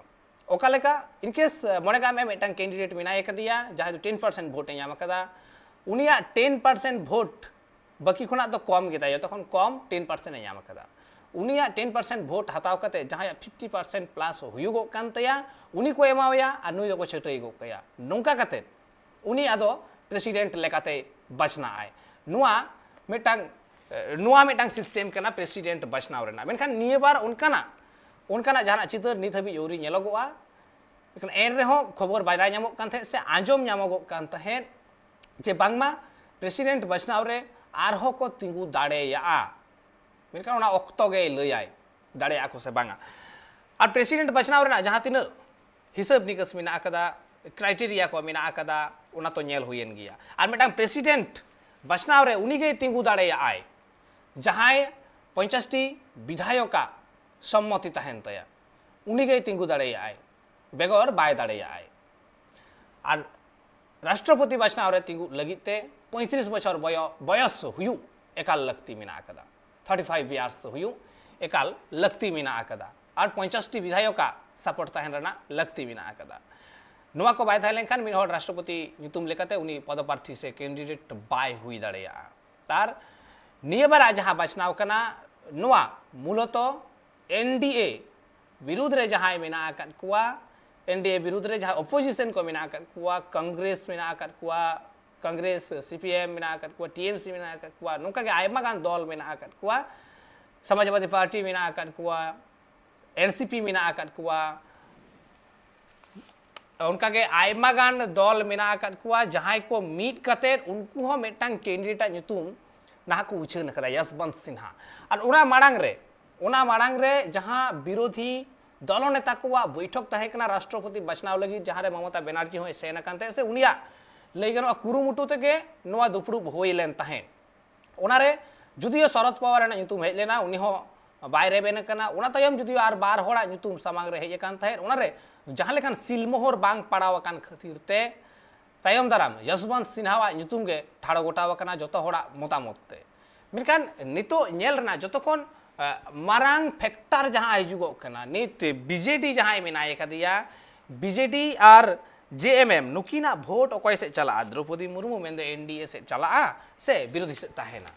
ओका लेका इनकेस मोनेगा में मेटांग कैंडिडेट मेना एकदिया जहां 10% वोट याम कदा उनिया 10% वोट बाकी खुना तो कम गेता तखन कम 10% याम कदा उनिया 10% वोट हताव कते जहां 50% प्लस हुयुगो कानतया उनी को एमावया आ नुई को छटईगो कया नोंका कते उनी आदो प्रेसिडेंट लेकाते बचना आए नुआ मेटांग सिस्टम कना प्रेसिडेंट बचनाव रेना मेनखान निये बार उनकाना जहां चितर नित हबी औरी ᱧᱮᱞᱚᱜᱚᱜᱼᱟ लेकिन एन रेहो खबर बायरा ᱧᱟᱢᱚᱜ कान थे से आंजोम ᱧᱟᱢᱚᱜᱚᱜ कान तहे जे बांगमा प्रेसिडेंट बचनाव रे आरहो को तिंगु दाड़ेया मेनखान ओना ऑक्तो गे लयाय दाड़ेया को से बांगा और प्रेसिडेंट बचनाव रेना जहां तिन हिसाब निकस मेना आकदा क्राइटेरिया को मेना आकदा ओना तो ᱧᱮᱞ हुयेन गिया और मेटांग प्रेसिडेंट बचनाव रे उनी गे तिंगु दाड़ेया आय जहां 50टी विधायका सम्मति तहन तया उनी गे तिंगु दाड़ेया आय बेगर बाय दाड़ेया आय और राष्ट्रपति बचनाव रे तिंगु लगिते 35 बछर बयस हुयु एकाल लक्ति मेना आकदा 35 इयर्स हुयु एकाल लक्ति मेना आकदा और 50टी विधायका सपोर्ट तहन रेना लक्ति मेना आकदा नुआ को बाय थाइलेन खान मिन हर राष्ट्रपति ᱧᱩᱛᱩᱢ लेकाते उनी पदप्रार्थी से कैंडिडेट बाय हुई दाड़ेया तार निये बार जहां बचनाव कना नुआ मूलतः एनडीए विरुद्ध रे जहां मेना आकत कुआ एनडीए विरुद्ध रे जहां अपोजिशन को मेना आकत कुआ कांग्रेस मेना आकत कुआ कांग्रेस सीपीएम मेना आकत कुआ टीएमसी मेना आकत कुआ नोका के आयमा गान दल मेना आकत कुआ समाजवादी पार्टी मेना आकत कुआ एनसीपी मेना आकत कुआ उनका के आयमा गान दल मेना आकत कुआ जहां को मीट कते उनको हो मेटांग कैंडिडेट ᱧᱩᱛᱩᱢ ना को उछन कदा यशवंत सिन्हा और उना माड़ांग रे जहां विरोधी दलों नेता को बैठक तहेकना राष्ट्रपति बचनाव लगी जहां रे ममता बनर्जी हो सेना कांते से उनिया लैगन कुरुमुटु तके नोआ दुपड़ुब होई लेन तहे ओनारे जुदियो शरद पवार ना ᱧᱩᱛᱩᱢ हेज लेना उनी हो बायरे बेन कना उना तयम जुदियो आर बार होड़ा ᱧᱩᱛᱩᱢ सामांग रे हेज कान तहे ओनारे जहां लेखान सिलमोहर बांग पड़ाव कान खातिर ते तायम दाराम यशवंत सिन्हा ᱧᱩᱛᱩᱢ गे ठाड़ो गोटाव कना जतो होड़ा मतामत ते मिनकान नितो नेल रना जतो कोन मारांग फैक्टर जहां हिजुगो कना नित बीजेडी जहां मेनाय कदिया बीजेडी और जेएमएम नुकिना भोट अकोय से चला द्रौपदी मुर्मू मेंदे एनडीए से चला से विरोधी से ताहेना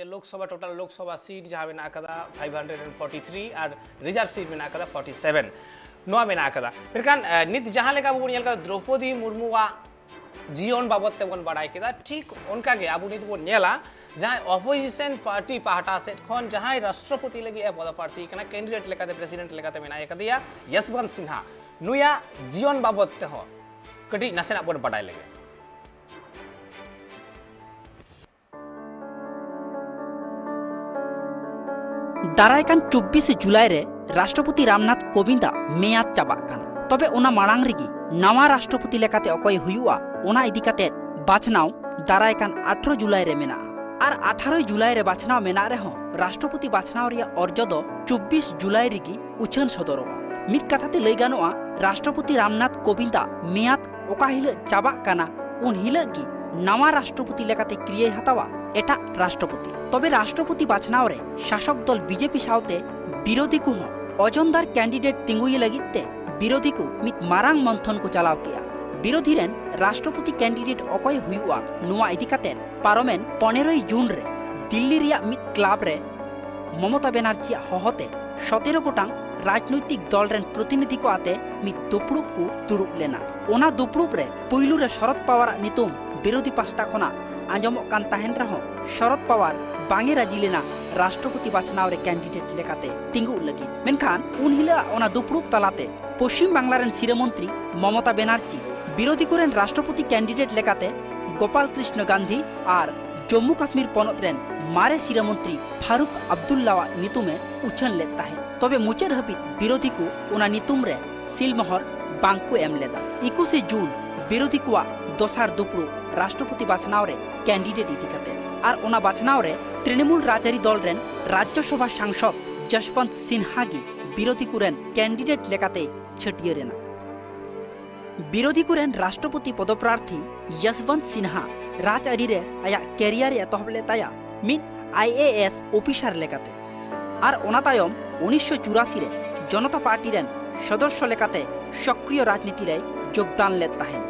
लोकसभा टोटल लोकसभा सीट जहां में आकदा 543 और रिजर्व सीट में आकदा 47 नोआ में आकदा फिरकान नित जहां लेका बुन नेल का द्रौपदी मुर्मू जीवन बाबत ते बन बड़ाई केदा ठीक उनका गे आबु नित बन नेला जहां अपोजिशन पार्टी पाहटा से खन जहां राष्ट्रपति लगी ए पद प्रार्थी कना कैंडिडेट लेकाते प्रेसिडेंट लेकाते में आय कदिया यशवंत सिन्हा नुया जीवन बाबत ते हो कटी नसेना बन बड़ाई लगे दारायकान 24 जुलाई रे राष्ट्रपति रामनाथ कोविंदा मेयाद चाबाक काना तबे ओना माड़ांग रेगी नवा राष्ट्रपति लेकाते अकय हुयुआ ओना इदी काते बाछनाव दारायकान 18 जुलाई रे मेना और 18 जुलाई रे बाछनाव मेना रे हो राष्ट्रपति बाछनाव रे अर्ज दो 24 जुलाई रेगी उछन सदरवा मित कथाते लई गानोआ राष्ट्रपति रामनाथ कोविंदा मेयाद ओका हिले चाबाक काना उन हिले की नवा राष्ट्रपति लेकाते क्रिया हतावा एटा राष्ट्रपति तबे राष्ट्रपति बाछनाव रे शासक दल बीजेपी साउते विरोधी को अजनदार कैंडिडेट तिंगुई लगिते विरोधी को मित मारांग मंथन को चलाव किया विरोधी रेन राष्ट्रपति कैंडिडेट अकय हुयुआ नुआ इदी काते पार्लामेंट 15 जून रे दिल्ली रिया मित क्लब रे ममता बनर्जी हहते 17 गोटांग राजनैतिक दल रेन प्रतिनिधि को आते मित दुपड़ुब को दुड़ुब लेना ओना दुपड़ुब रे पुइलु रे शरद पवार नितुम विरोधी पास्टा खना आंजमो कान ताहेन रहो शरद पवार बांगे राजी लेना राष्ट्रपति बाछनाव रे कैंडिडेट लेकाते तिंगु लगी मेनखान उन हिला ओना दुपड़ुब तलाते पश्चिम बांग्ला रेन सिरेमंत्री ममता बनर्जी विरोधी कोरेन राष्ट्रपति कैंडिडेट लेकाते गोपाल कृष्ण गांधी और जम्मू काश्मीर पनत रेन मारे सिरेमंत्री फारूक अब्दुल्ला नितुमे उछन लेता है तबे मुचेद हबित विरोधी को ओना नितुम रे सिलमोहर बांको एम लेदा 21 जून विरोधी को दोसार दुपड़ू राष्ट्रपति बाछनाव रे कैंडिडेट इदी काते और ओना बाछनाव रे तृणमूल राजरी दल रेन राज्यसभा सांसद यशवंत सिन्हा की विरोधी कुरेन कैंडिडेट लेकाते छटियरेना विरोधी कुरेन राष्ट्रपति पदप्रार्थी यशवंत सिन्हा राजआरी रे आया कैरियर एतहब लेताया मित आईएएस ऑफिसर लेकाते और ओना तायम 1984 रे जनता पार्टी रेन सदस्य लेकाते सक्रिय राजनीति रे योगदान लेता है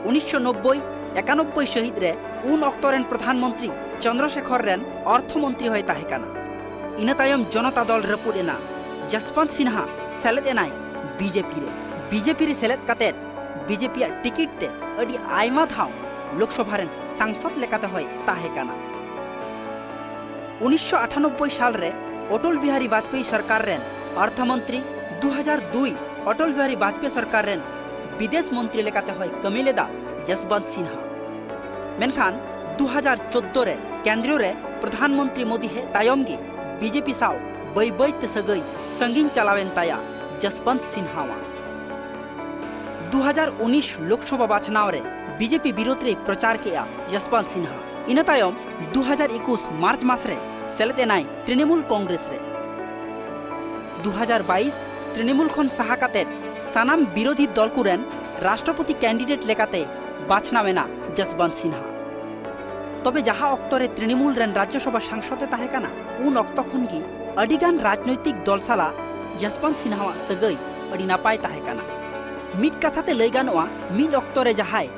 1990-91 शहीद रे उन अक्तरेन प्रधानमंत्री चंद्रशेखर रेन अर्थमंत्री होय ताहेकाना इना तायम जनता दल रपुडेना यशवंत सिन्हा सेलेद एनाय बीजेपी रे सेलेद काते बीजेपी टिकट ते अडी आयमा धाव लोकसभा रेन सांसद लेकाते होय ताहेकाना 1998 साल रे अटल बिहारी वाजपेयी सरकार रेन अर्थमंत्री 2002 अटल बिहारी वाजपेयी सरकार रेन विदेश मंत्री लेकाते होय कमिलेदा यशवंत सिन्हा मेनखान 2014 रे केंद्रीय रे प्रधानमंत्री मोदी हे तायमगी बीजेपी साव बै बैते सगई संगीन चलावेन ताया यशवंत सिन्हा 2019 लोकसभा बाछनाव रे बीजेपी विरोध रे प्रचार किया यशवंत सिन्हा इन तायम 2021 मार्च मास रे सेलेद एनाय तृणमूल कांग्रेस रे 2022 तृणमूल खन साहा काते सानाम विरोधी दल कुरेन राष्ट्रपति कैंडिडेट लेकाते बाछनावेना यशवंत सिन्हा तबे जहां अक्तरे तृणमूल रेन राज्यसभा सांसद ताहेकाना उन अक्त खन की अडिगान राजनैतिक दल साला यशवंत सिन्हा सगई अड़ी नापाय ताहे काना। मिद कथाते लई गानोआ मिद ऑक्तो रे जहाय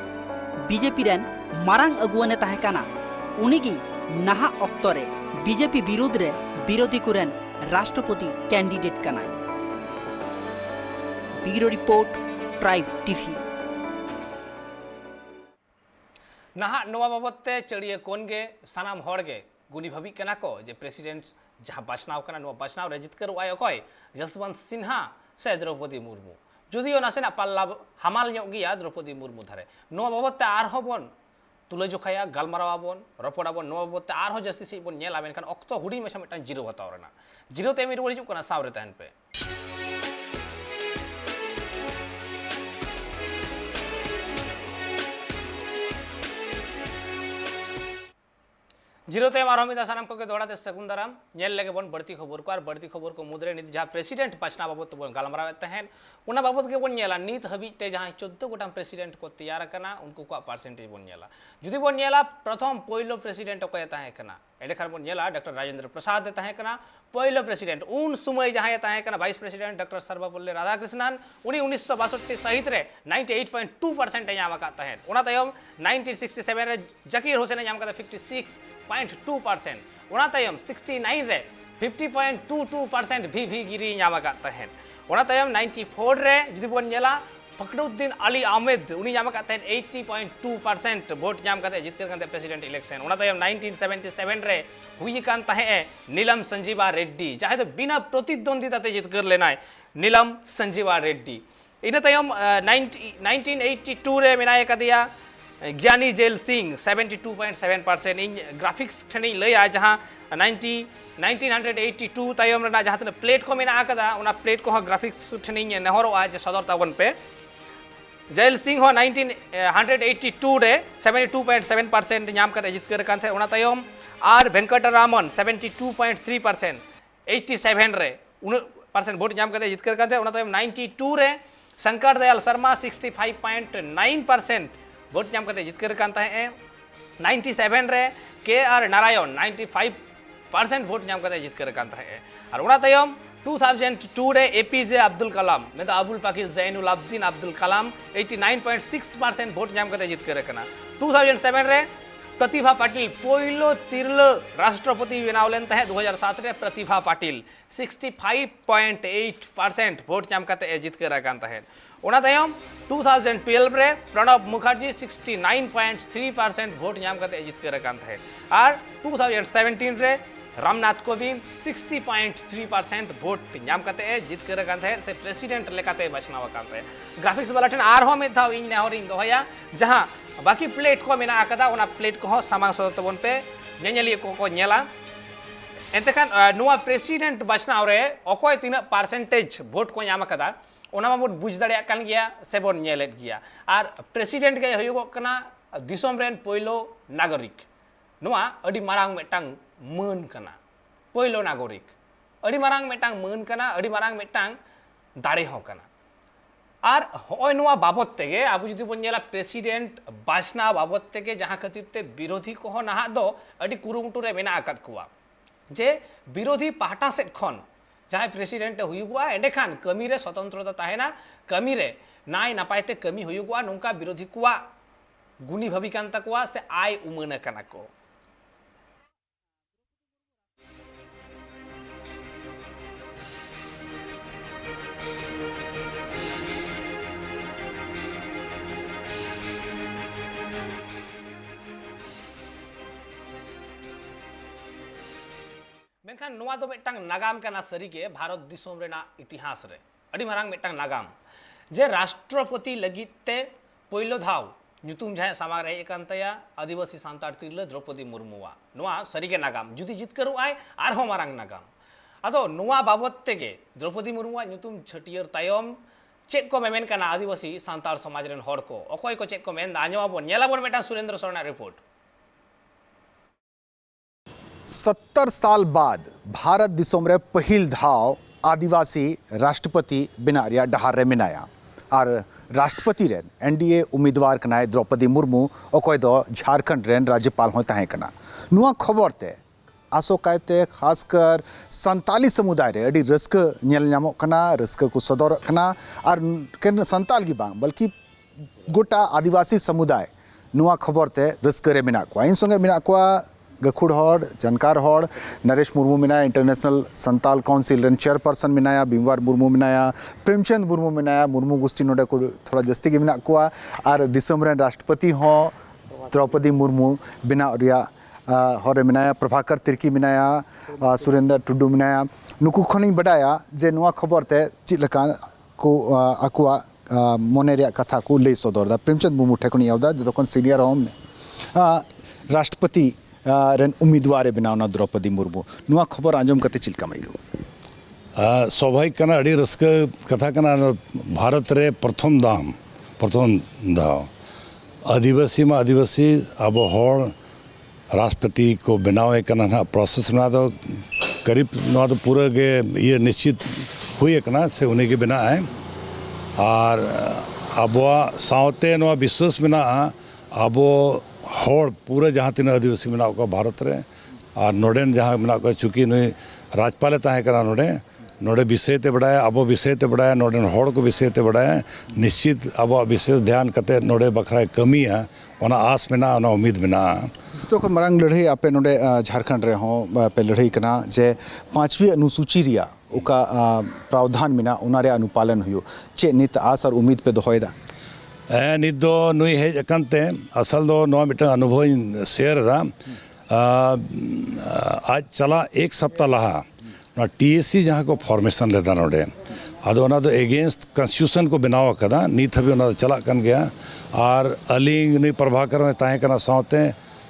बीजेपी रेन मारांग अगुवाने ताहे काना उनीगी नाहा ऑक्तो रे बीजेपी विरोध रे विरोधी कुरेन राष्ट्रपति कैंडिडेट कनाय। Bureau report tribe TV. नहा नवा बाबते चढ़िए कोन गे सानाम हड़गे गुनी भावी कना को जे प्रेसिडेंट जहाँ बाछनाव कना नवा बाछनाव रे जितकर आय अकय जसवंत सिन्हा से द्रौपदी मुर्मू जुदियो नासेना पाल्ला हामाल ᱧᱚᱜ ᱜᱮᱭᱟ द्रौपदी मुर्मू धारे नवा बाबते आरहो बोन तुलाजोखाया गालमारावाबोन रपड़ाबोन नवा बाबते आरहो जस्ती से बोन नेला मेनखान ऑक्तो हुडी मेशा मिटान जिरो हताव रेना जिरो ते मिरुवार हिजुग कना सावरे तहन पे जीरो ते मारो मिदा सानाम को के दौड़ाते सगुंदराम नेल लेगे बोन बढ़ती खबर को और बढ़ती खबर को मुद्रे नित जहाँ प्रेसिडेंट बाछना बाबत बोन गालमाराव तहन उना बाबत के बोन नेला नीत हबीते जहाँ 14 गोटाम प्रेसिडेंट को तैयार करना उनको को परसेंटेज बोन नेला जुदी बोन नेला प्रथम पहिलो प्रेसिडेंट को ताहे कना एडेखार बोन नेला डॉक्टर राजेंद्र प्रसाद ताहे कना पहिलो प्रेसिडेंट उन समय जहाँ ताहे कना vice president doctor Sarvepalli Radhakrishnan उनी 1962 सहित रे 98.2% याम का तहन उना तयम 1967 रे जकीर हुसैन याम का 56.2% उना तयम 69 रे 50.22% वी गिरी याम का तहन उना तयम 94 रे जुदी बोन नेला फखरुद्दीन अली अहमद उनी याम का तहन 80.2% वोट याम का जितकर कांते प्रेसिडेंट इलेक्शन उना तयम 1977 रे हुई कान तहे नीलम संजीवा रेड्डी जहाँ तो बिना प्रतिद्वंदिता ते जितकर लेना नीलम संजीवा रेड्डी इन तयम 1982 रे मेनाय कदिया ज्ञानी जेल सिंह 72.7% इन ग्राफिक्स ठनी लया जहाँ 1982 तयम रेना जहाँ तने प्लेट को मेना कदा उना प्लेट को ग्राफिक्स ठनी नेहरो आज सदर तावन पे जेल सिंह हो 1982 रे 72.7% नाम करते जितकर कान थे उना तयम आर वेंकटरामन 72.3% 87 रे 1% वोट नाम करते जितकर कान थे उना तयम 92 रे शंकर दयाल शर्मा 65.9% वोट नाम करते जितकर कान थे 97 रे के आर नारायण 95% वोट नाम करते जितकर कान थे और उना तयम 2002 रे एपीजे अब्दुल कलाम में तो अबुल पाकिर जैनुल अब्दीन अब्दुल कलाम 89.6% वोट नाम करते जितकर कना 2007 रे प्रतिभा पाटिल पहिलो तिरलो राष्ट्रपति बनावलेन तहे 2007 रे प्रतिभा पाटिल 65.8% वोट नाम करते जितकर कान तहे उना तयम 2012 रे प्रणब मुखर्जी 69.3% वोट नाम करते जितकर कान तहे और 2017 रे रामनाथ कोविंद 60.3% वोट नाम करते जितकर कान तहे से प्रेसिडेंट लेकाते बचनाव कान तहे ग्राफिक्स वाला ठन आर हो में था इन नेहरिन दोहया जहां बाकी प्लेट को मेना आकदा उना प्लेट को सामांग सदतबन पे नेनेलिए को नेला एंतखान नुआ प्रेसिडेंट बचनाव रे अकोय तीना परसेंटेज वोट को नाम आकदा उना माबो बुझ दाड़िया कान गया से बोन नेलेट गया और प्रेसिडेंट के होयो कना दिसोम रेन पहिलो नागरिक नुआ अडी मारांग मेटांग मान कना पहिलो नागरिक अडी मारांग मेटांग मान कना अडी मारांग मेटांग दाड़े हो कना और होय नुआ बाबत तेगे आबु जुदी बोन नेला प्रेसिडेंट बाछना बाबत तेगे जहाँ खातिर ते विरोधी को नाहा दो अडी कुरुमुटु रे मेना आकाद कुआ जे विरोधी पाहटा सेट खन जहाँ प्रेसिडेंट हुयुगुआ एंडेखान कमी रे स्वतंत्रता ताहेना कमी रे नाय नापायते कमी हुयुगुआ नोंका विरोधी कुआ गुनी भावी कान तकुआ से आय उमन कना को मेनखान नुआ दो मेटांग नागाम कना सरी के भारत दिसोम रेना इतिहास रे अडी मारांग मेटांग नागाम जे राष्ट्रपति लगिते पहिलो धाव ᱧᱩᱛᱩᱢ ᱡᱟᱦᱟᱸ ᱥᱟᱢᱟᱝ ᱨᱮ ᱦᱮᱡ ᱟᱠᱟᱱ ᱛᱟᱭᱟ ᱟᱹᱫᱤᱵᱟᱹᱥᱤ ᱥᱟᱱᱛᱟᱲ ᱛᱤᱨᱞᱟᱹ ᱫᱨᱚᱯᱚᱫᱤ ᱢᱩᱨᱢᱩᱣᱟᱜ ᱱᱚᱣᱟ ᱥᱟᱹᱨᱤᱜᱮ ᱱᱟᱜᱟᱢ ᱡᱩᱫᱤ ᱡᱤᱛᱠᱟᱹᱨᱚᱜᱼᱟᱭ ᱟᱨᱦᱚᱸ ᱢᱟᱨᱟᱝ ᱱᱟᱜᱟᱢ ᱟᱫᱚ ᱱᱚᱣᱟ ᱵᱟᱵᱚᱫ ᱛᱮᱜᱮ ᱫᱨᱚᱯᱚᱫᱤ ᱢᱩᱨᱢᱩᱣᱟᱜ ᱧᱩᱛᱩᱢ ᱪᱷᱟᱹᱴᱭᱟᱹᱨ ᱛᱟᱭᱚᱢ ᱪᱮᱫ ᱠᱚ ᱢᱮᱢᱮᱱ ᱠᱟᱱᱟ ᱟᱹᱫᱤᱵᱟᱹᱥᱤ ᱥᱟᱱᱛᱟᱲ ᱥᱚᱢᱟᱡᱽ ᱨᱮᱱ ᱦᱚᱲ ᱠᱚ ᱚᱠᱚᱭ ᱠᱚ ᱪᱮᱫ ᱠᱚ ᱢᱮᱱᱫᱟ ᱟᱸᱡᱚᱢᱟᱵᱚᱱ ᱧᱮᱞᱟᱵᱚᱱ ᱢᱤᱫᱴᱟᱝ सुरेंद्र सोरेन रिपोर्ट 70 साल बाद भारत दिसोम रे पहिल धाव आदिवासी राष्ट्रपति बिना रिया डहार रे मिनाया और राष्ट्रपति रेन एनडीए उम्मीदवार कनाय द्रौपदी मुर्मू अकोय दो झारखंड रेन राज्यपाल हो ताहे कना नुआ खबर ते आसोकायते खासकर संताली समुदाय रे अड़ी रस्क नेल ᱧᱟᱢᱚᱜ कना रस्क को सदरक कना और केन संताल की बांग बल्कि गोटा आदिवासी समुदाय नुआ खबर ते रस्क रे मेना को इन संगे मेना को गखुड़ हड़ जानकार हड़ नरेश मुर्मू मेनाया इंटरनेशनल संताल काउंसिल रेन चेयरपर्सन मेनाया भीमवार मुर्मू मेनाया प्रेमचंद मुर्मू मेनाया मुर्मू गोष्ठी नोडे को थोड़ा जस्ती के मेना को और दिसम रेन राष्ट्रपति हो द्रौपदी मुर्मू बिना रिया हरे मेनाया प्रभाकर तिर्की मेनाया सुरेंद्र टुडू मेनाया नुकु खनी बडाया जे नुआ खबर ते चिलका को आकुआ मोने रिया कथा को ले सदरदा प्रेमचंद मुर्मू ठेकुनी यावदा जो तखन सीनियर होम राष्ट्रपति रेन उम्मीदवार बनावना द्रौपदी मुर्मू नुआ खबर आंजम कते चिलका माइको स्वाभाविक कना अड़ी रस्क कथा कना भारत रे प्रथम दाव आदिवासी में आदिवासी अब हड़ राष्ट्रपति को बनावे कना ना प्रोसेस ना तो करीब ना तो पूरा के ये निश्चित हुई कना से उन्हें के बना है और अब सावते ना विश्वास में ना अब हड़ पूरा जहाँ तीन आदिवासी मेना को भारत रे और नोडेन जहाँ मेना को चूँकि नुई राजपाले ताहे करा नोडे विषय ते बढ़ाया अब विषय ते बढ़ाया नोडेन हड़ को विषय ते बढ़ाया निश्चित अब विशेष ध्यान कते नोडे बखरा कमी है ओना आस मेना ओना उम्मीद मेना तो को मरंग लड़ाई आपे नोडे झारखंड रे हो पे लड़ाई कना जे 5वीं अनुसूची रिया उका प्रावधान मेना उना रे अनुपालन हुयो चे नित आस और उम्मीद पे दोहयदा नित दो नुई हेज अकनते असल दो नो मिटन अनुभव शेयर दा आज चला एक सप्ताह लहा ना टीएससी जहाँ को फॉर्मेशन लेता नोडे अदो ना तो एगेंस्ट कॉन्स्टिट्यूशन को बनाव कदा नीत हबी ना चला कन गया और अलिंग नुई प्रभाकर में ताहे कना सावते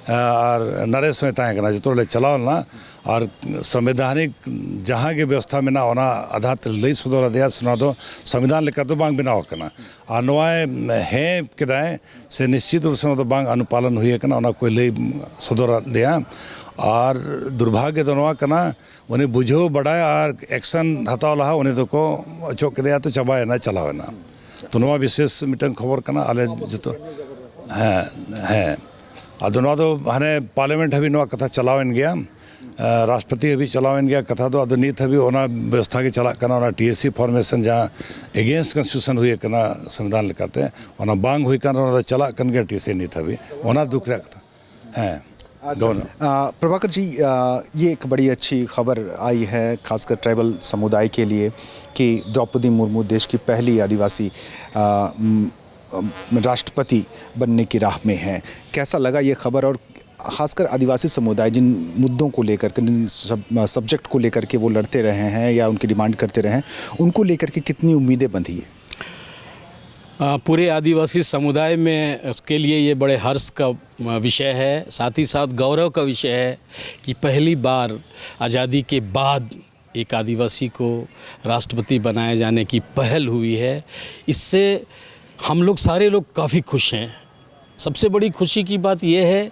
और नरेश में ताहे कना जो चलाओ ना और संवैधानिक जहाँ के व्यवस्था में ना होना आधार लई सुधर दिया सुना दो संविधान लेकर तो बांग बनाव कना और नवाए हैं किदाए से निश्चित रूप से तो बांग अनुपालन हुई कना उना कोई लई सुधर दिया और दुर्भाग्य तो नवा कना उन्हें बुझो बढ़ाया और एक्शन हताव लहा उन्हें तो को चौक दिया तो चबाए ना चलावे ना तो नवा विशेष मिटन खबर कना आले जो तो है अदो नवा तो हने पार्लियामेंट हबी नवा कथा चलावेन गया राष्ट्रपति अभी चलावेन गया कथा तो अदो नीत हबी ओना व्यवस्था के चला कना ओना टीएससी फॉर्मेशन जहाँ एगेंस्ट कॉन्स्टिट्यूशन हुई कना संविधान लेकाते ओना बांग हुई कना ओना चला कन गया टीएससी नीत हबी ओना दुख रहा कथा है दोनों प्रभाकर जी ये एक बड़ी अच्छी खबर आई है खासकर ट्राइबल समुदाय के लिए कि द्रौपदी मुर्मू देश की पहली आदिवासी राष्ट्रपति बनने की राह में हैं। कैसा लगा ये खबर और खासकर आदिवासी समुदाय जिन मुद्दों को लेकर जिन सब्जेक्ट को लेकर के वो लड़ते रहे हैं या उनकी डिमांड करते रहे हैं उनको लेकर के कितनी उम्मीदें बंधी है? पूरे आदिवासी समुदाय में उसके लिए ये बड़े हर्ष का विषय है, साथ ही साथ गौरव का विषय है कि पहली बार आज़ादी के बाद एक आदिवासी को राष्ट्रपति बनाए जाने की पहल हुई है। इससे हम लोग सारे लोग काफ़ी खुश हैं। सबसे बड़ी खुशी की बात यह है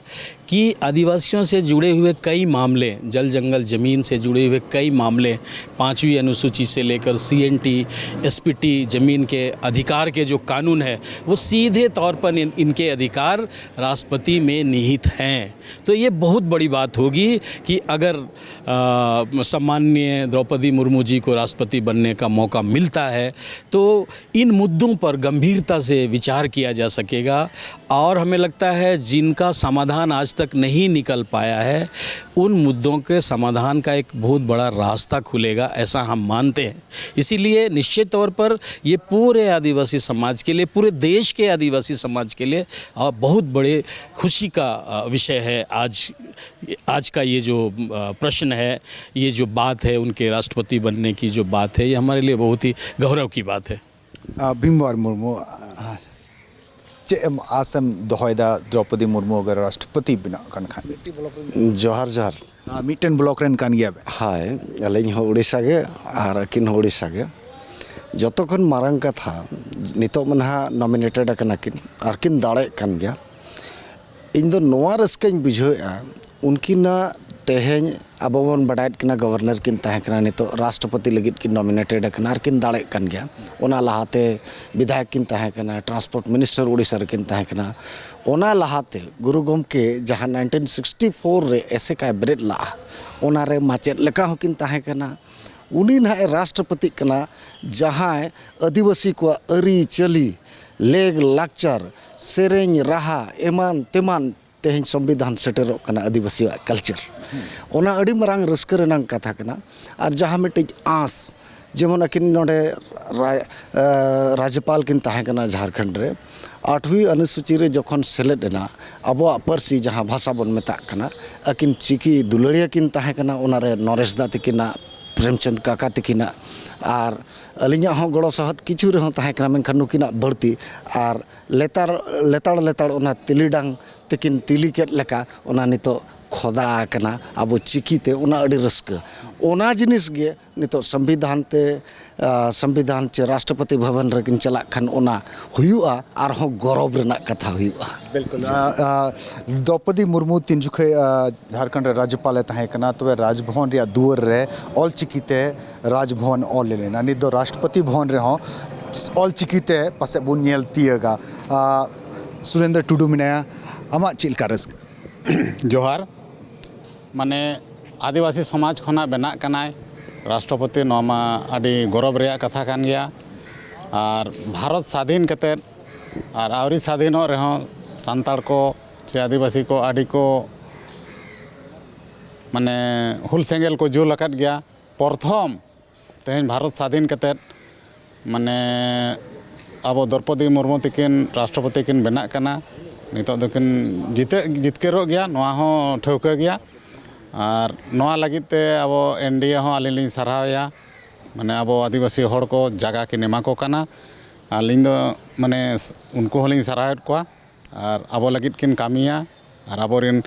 कि आदिवासियों से जुड़े हुए कई मामले, जल जंगल ज़मीन से जुड़े हुए कई मामले 5वीं अनुसूची से लेकर सीएनटी एसपीटी ज़मीन के अधिकार के जो कानून है वो सीधे तौर पर इनके अधिकार राष्ट्रपति में निहित हैं। तो ये बहुत बड़ी बात होगी कि अगर सम्माननीय द्रौपदी मुर्मू जी को राष्ट्रपति बनने का मौका मिलता है तो इन मुद्दों पर गंभीरता से विचार किया जा सकेगा और हमें लगता है जिनका समाधान आज तक नहीं निकल पाया है उन मुद्दों के समाधान का एक बहुत बड़ा रास्ता खुलेगा, ऐसा हम मानते हैं। इसीलिए निश्चित तौर पर ये पूरे आदिवासी समाज के लिए, पूरे देश के आदिवासी समाज के लिए बहुत बड़े खुशी का विषय है। आज का ये जो प्रश्न है, ये जो बात है उनके राष्ट्रपति बनने की जो बात है, ये हमारे लिए बहुत ही गौरव की बात है। भीमवार मुर्मू आसम दोहयदा द्रौपदी मुर्मू अगर राष्ट्रपति बना कन खान जोहार जोहार मिटन ब्लॉक रेन कान गया हाय अलिंग हो उड़ीसा गे और अकिन हो उड़ीसा गे जतो खन मारंग कथा नितो मनहा नॉमिनेटेड अकन अकिन आरकिन दाड़े कन गया इन दो नोआ रस्कन बुझेआ उनकिना तेहें अब बन बाडायत किना गवर्नर किन तहे कना नितो राष्ट्रपति लगित किन नॉमिनेटेड कना आर किन दाड़े कन गया ओना लहाते विधायक किन तहे कना ट्रांसपोर्ट मिनिस्टर उड़ीसा किन तहे कना ओना लहाते गुरु गोमके जहां 1964 रे ऐसे का ब्रेड ला ओना रे माचेद लेका हो किन तहे कना उनी ना राष्ट्रपति कना जहां आदिवासी को अरी चली लेग लाक्चर सेरेंग राहा एमान तेमान तेहें संविधान सेटेरो कना आदिवासी कल्चर ओना अड़ी मरांग रस्क रेनांग कथा कना और जहां मिटिज आस जेमन अकिन नोडे राज्यपाल किन तहे कना झारखंड रे 8वीं अनुसूची रे जखन सेलेद एना अबो परसी जहां भाषा बन मेता कना अकिन चिकी दुलड़िया किन तहे कना ओना रे नरेश दा तिकिना प्रेमचंद काका तिकिना और अलिया हो गड़ो सहद किछु रे हो तहे कना मेनखान नुकिना बढ़ती और लेतार लेताड़ लेताड़ ओना तिलीडांग तिकिन तिली केट लेका ओना नितो खोदा कना अब चिकीते ओना अड़ी रस्क ओना जिनिस गे नितो संविधान ते संविधान चे राष्ट्रपति भवन रेकिन चला खान ओना हुयुआ आर हो गौरव रेना कथा हुयुआ बिल्कुल द्रौपदी मुर्मू तीन जुखे झारखंड राज्यपाल तहे कना तो राजभवन रे दुआर रे ऑल चिकीते राजभवन ऑल लेना नि दो राष्ट्रपति भवन रे हो ऑल चिकीते पासे बुन नेल तियगा सुरेंद्र टुडू मिनाया आमा चिलका रस्क जोहार माने आदिवासी समाज खना बना कनाय राष्ट्रपति नोमा आदि गौरव रेया कथा कान गया और भारत स्वाधीन कते और आवरी स्वाधीन रहो सांताड़ को चे आदिवासी को आदि को माने हुल सेंगेल को जुल अकद गया प्रथम तेहन भारत स्वाधीन कते माने अब द्रौपदी मुर्मू तकिन राष्ट्रपति किन बना कना नितो दकिन जितकेरो गया नोआ हो ठौका गया और नोआ लगिते अब एनडीए हो आलिलिन सराहया माने अब आदिवासी हड़ को जगह किन एमा को कना आलिन दो माने उनको होलिन सराहत को और अब लगित किन कामिया और अबोरिन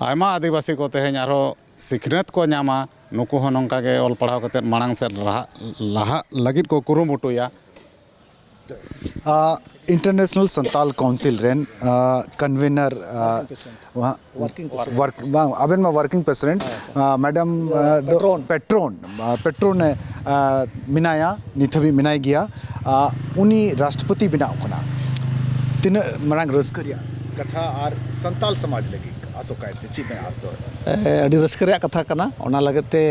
आयमा आदिवासी को तेहें आरो सिखनत को नामा नुकु हो नंका के ऑल पढ़ाव कते मांग से लाहा लगित को कुरुमुटुया इंटरनेशनल संताल काउंसिल रेन कन्वीनर अबेन में वर्किंग प्रेसिडेंट मैडम पेट्रोन मिनाया निथबी मिनाय गया उनी राष्ट्रपति बिना कना तीन मरांग रस्करिया कथा और संताल समाज लगी आसोकायते ची में आस दो अड़ी रस्करिया कथा कना ओना लगते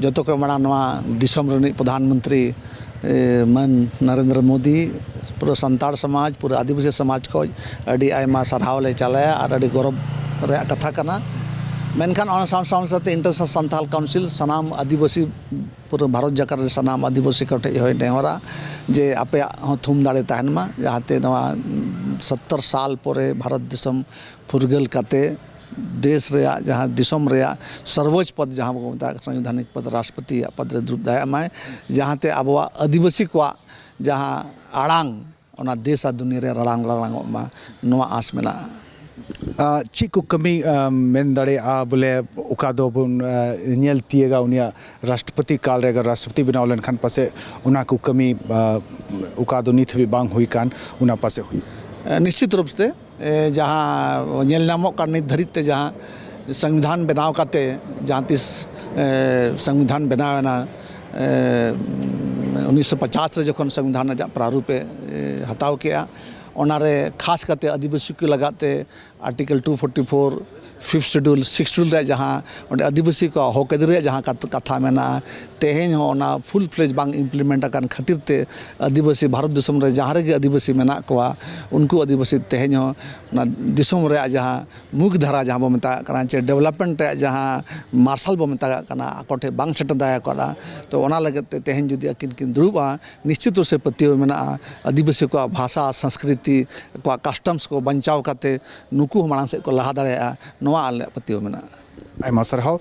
जतो को मरा नवा दिसम रनी प्रधानमंत्री मन नरेंद्र मोदी पूरा संताड़ समाज पूरा आदिवासी समाज को अड़ी आयमा सरहाव ले चलाया और अड़ी गौरव रे कथा कना मेनखान ऑन साथ इंटरनेशनल संताल काउंसिल सनाम आदिवासी पूरा भारत जाकर सनाम आदिवासी कटे होय नेहरा जे आपे थुम दाड़े तहनमा जहाते नवा 70 साल परे भारत दिसम फुरगल कते देश रे जहाँ दिसम रे सर्वोच्च पद जहाँ को संवैधानिक पद राष्ट्रपति पद रे द्रुप दायमाय जहाँते अब आदिवासी को जहाँ आड़ांग ओना देश आ दुनिया रे रड़ांग रड़ांग मा नवा आस मेना ची को कमी मेन दड़े बोले उका दो बुन नेल तियेगा उनिया राष्ट्रपति काल रे राष्ट्रपति बनाव लेन खान पासे उना को कमी उका दो निथ भी बांग हुई कान उना पासे हुई निश्चित रूप से जहाँ नेल नामों का निर्धारित जहाँ संविधान बनाव करते जहाँ तीस संविधान बनाना 1950 रे जखन संविधान प्रारूपे हताव किया ओनारे खास करते आदिवासी को लगाते article 244 5th schedule 6th schedule रे जहाँ आदिवासी को हक रे जहाँ कथा मेना तेहें होना फुल फ्लेज बांग इम्प्लीमेंट अकान खातिर ते आदिवासी भारत दिसम रे जहाँ रे आदिवासी मेना कोआ उनको आदिवासी तेहें होना दिसम रे जहाँ मुख धारा जहाँ बो मेता कना चे डेवलपमेंट जहाँ मार्शल बो मेता कना आकोठे बांग सेट दाया करा तो ओना लगते तेहें जुदी अकिन किन दुरुबा निश्चित रूप से पतियो मेना आदिवासी को भाषा संस्कृति को कस्टम्स को बचाव करते नुकु मांग से को लहा दाया नवा आले पतियो मेना आयमा सरहाव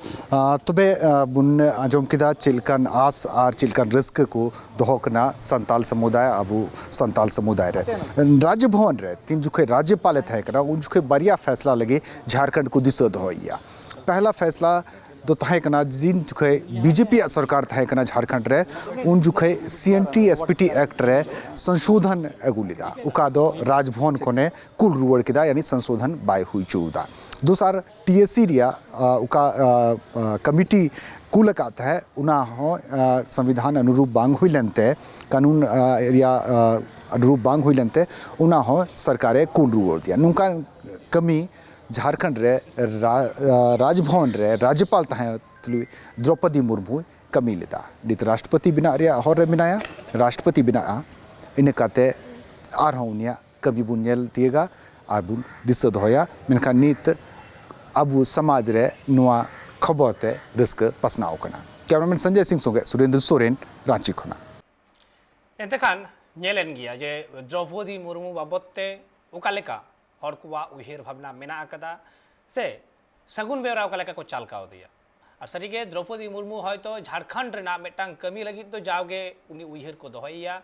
तबे बुन आजम किदा चिलकन आस और चिलकन रिस्क को दोहकना संताल समुदाय अबू संताल समुदाय रे राज्य भवन रे तीन जुखे राज्यपाल थे करा उन जुखे बढ़िया फैसला लगे झारखंड को दिशा दोहैया पहला फैसला दो तहे कना जिन जुखे बीजेपी सरकार तहे कना झारखंड रे उन जुखे CNT SPT एक्ट रे संशोधन अगु लेदा उका दो राजभवन कोने कुल रुवड़ केदा यानी संशोधन बाय हुई चौदा दूसर TSC रिया उका कमिटी कुल कात है उना हो संविधान अनुरूप बांग हुई लेनते कानून रिया अनुरूप बांग हुई लेनते उना हो सरकारे कुल रुवड़ दिया नुका कमी झारखंड रे राजभवन रे राज्यपाल तहे तुलु द्रौपदी मुर्मू कमी लेदा नित राष्ट्रपति बिना रे हर रे मिनाया राष्ट्रपति बिना इन काते आर उनिया कमी बुन नेल तियेगा आर बुन दिस दोया मेनखा नित अबु समाज रे नुआ खबर ते रिस्क पसनाव कना कैमरामैन संजय सिंह संगे सुरेंद्र सोरेन रांची खना एंतखान नेलेन गया जे द्रौपदी मुर्मू बाबते ओका लेका हर कुआ उहेर भावना मेना आकदा से सगुन बेवरा ओका लेका को चालकाव दिया और सरीगे द्रौपदी मुर्मू हयतो झारखंड रेना मेटांग कमी लगी तो जाओगे उनी उहेर को दोहैया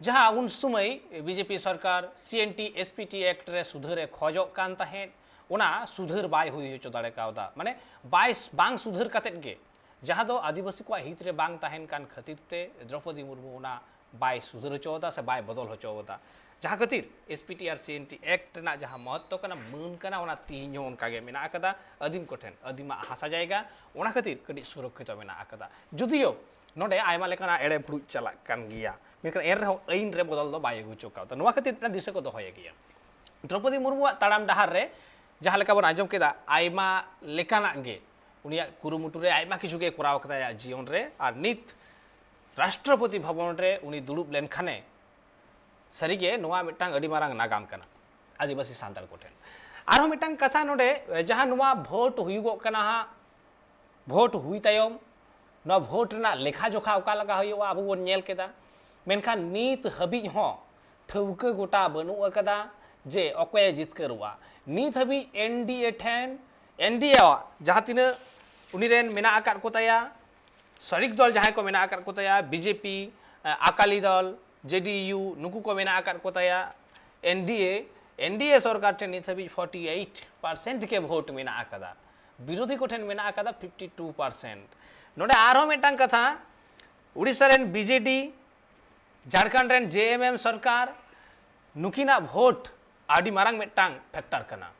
जहां उन समय बीजेपी सरकार CNT SPT एक्ट रे सुधरे खोजो कान तहेन उना सुधर बाय हुई हो दाड़े कावदा माने बाय बांग सुधर कतेट गे जहां दो आदिवासी को हित रे बांग तहेन कान खातिर ते द्रौपदी मुर्मू उना बाय सुधर चौदा से बाय बदल हो चौदा जहाँ खातिर SPT और CNT एक्ट ना जहाँ महत्व कना मन कना उना तीन उनका गे मेना आकदा अदीम कोठेन अदीमा हासा जाएगा उना खातिर कड़ी सुरक्षित मेना आकदा जुदियो नोडे आयमा लेकाना एड़े फुड़ चला कान गिया मेकन एर रहो आइन रे बदल दो बाय गुचो का तो नोवा खातिर ना दिशा को दोहय गिया द्रौपदी मुर्मू ताड़ाम डहार रे जहाँ लेका बन आजम केदा आयमा लेकाना गे उनिया कुरुमुटु रे आयमा किछु गे कोराव कदा जीवन रे और नित राष्ट्रपति भवन रे उनी दुड़ुब लेन खाने सरीगे नोआ मिटांग अडी मारांग नागाम कना आदिवासी सांताल कोठेन आरो मिटांग कथा नोडे जहां नोआ भोट हुईगो कना हा भोट हुई तायम न भोट ना लेखा जोखा ओका लगा हुआ अब बोन नेल केदा मेनखा नीत हबी हो ठौके गोटा बनु अकदा जे अकय जितकरुआ नीत हबी NDA ठेन NDA जहां तिन उनीरेन मेना आकार कोताया सरिक दल जहां को मेना आकार कोताया BJP अकाली दल JDU नुकु को मेना आकार कोताया NDA सरकार ठेन नीत हबी 48% के भोट मेना आकदा विरोधी को ठेन मेना आकदा 52% नोडे आरो मेटांग कथा Orissa rain BJD Jharkhand rain JMM सरकार नुकिना भोट आडी मारांग मेटांग फैक्टर कना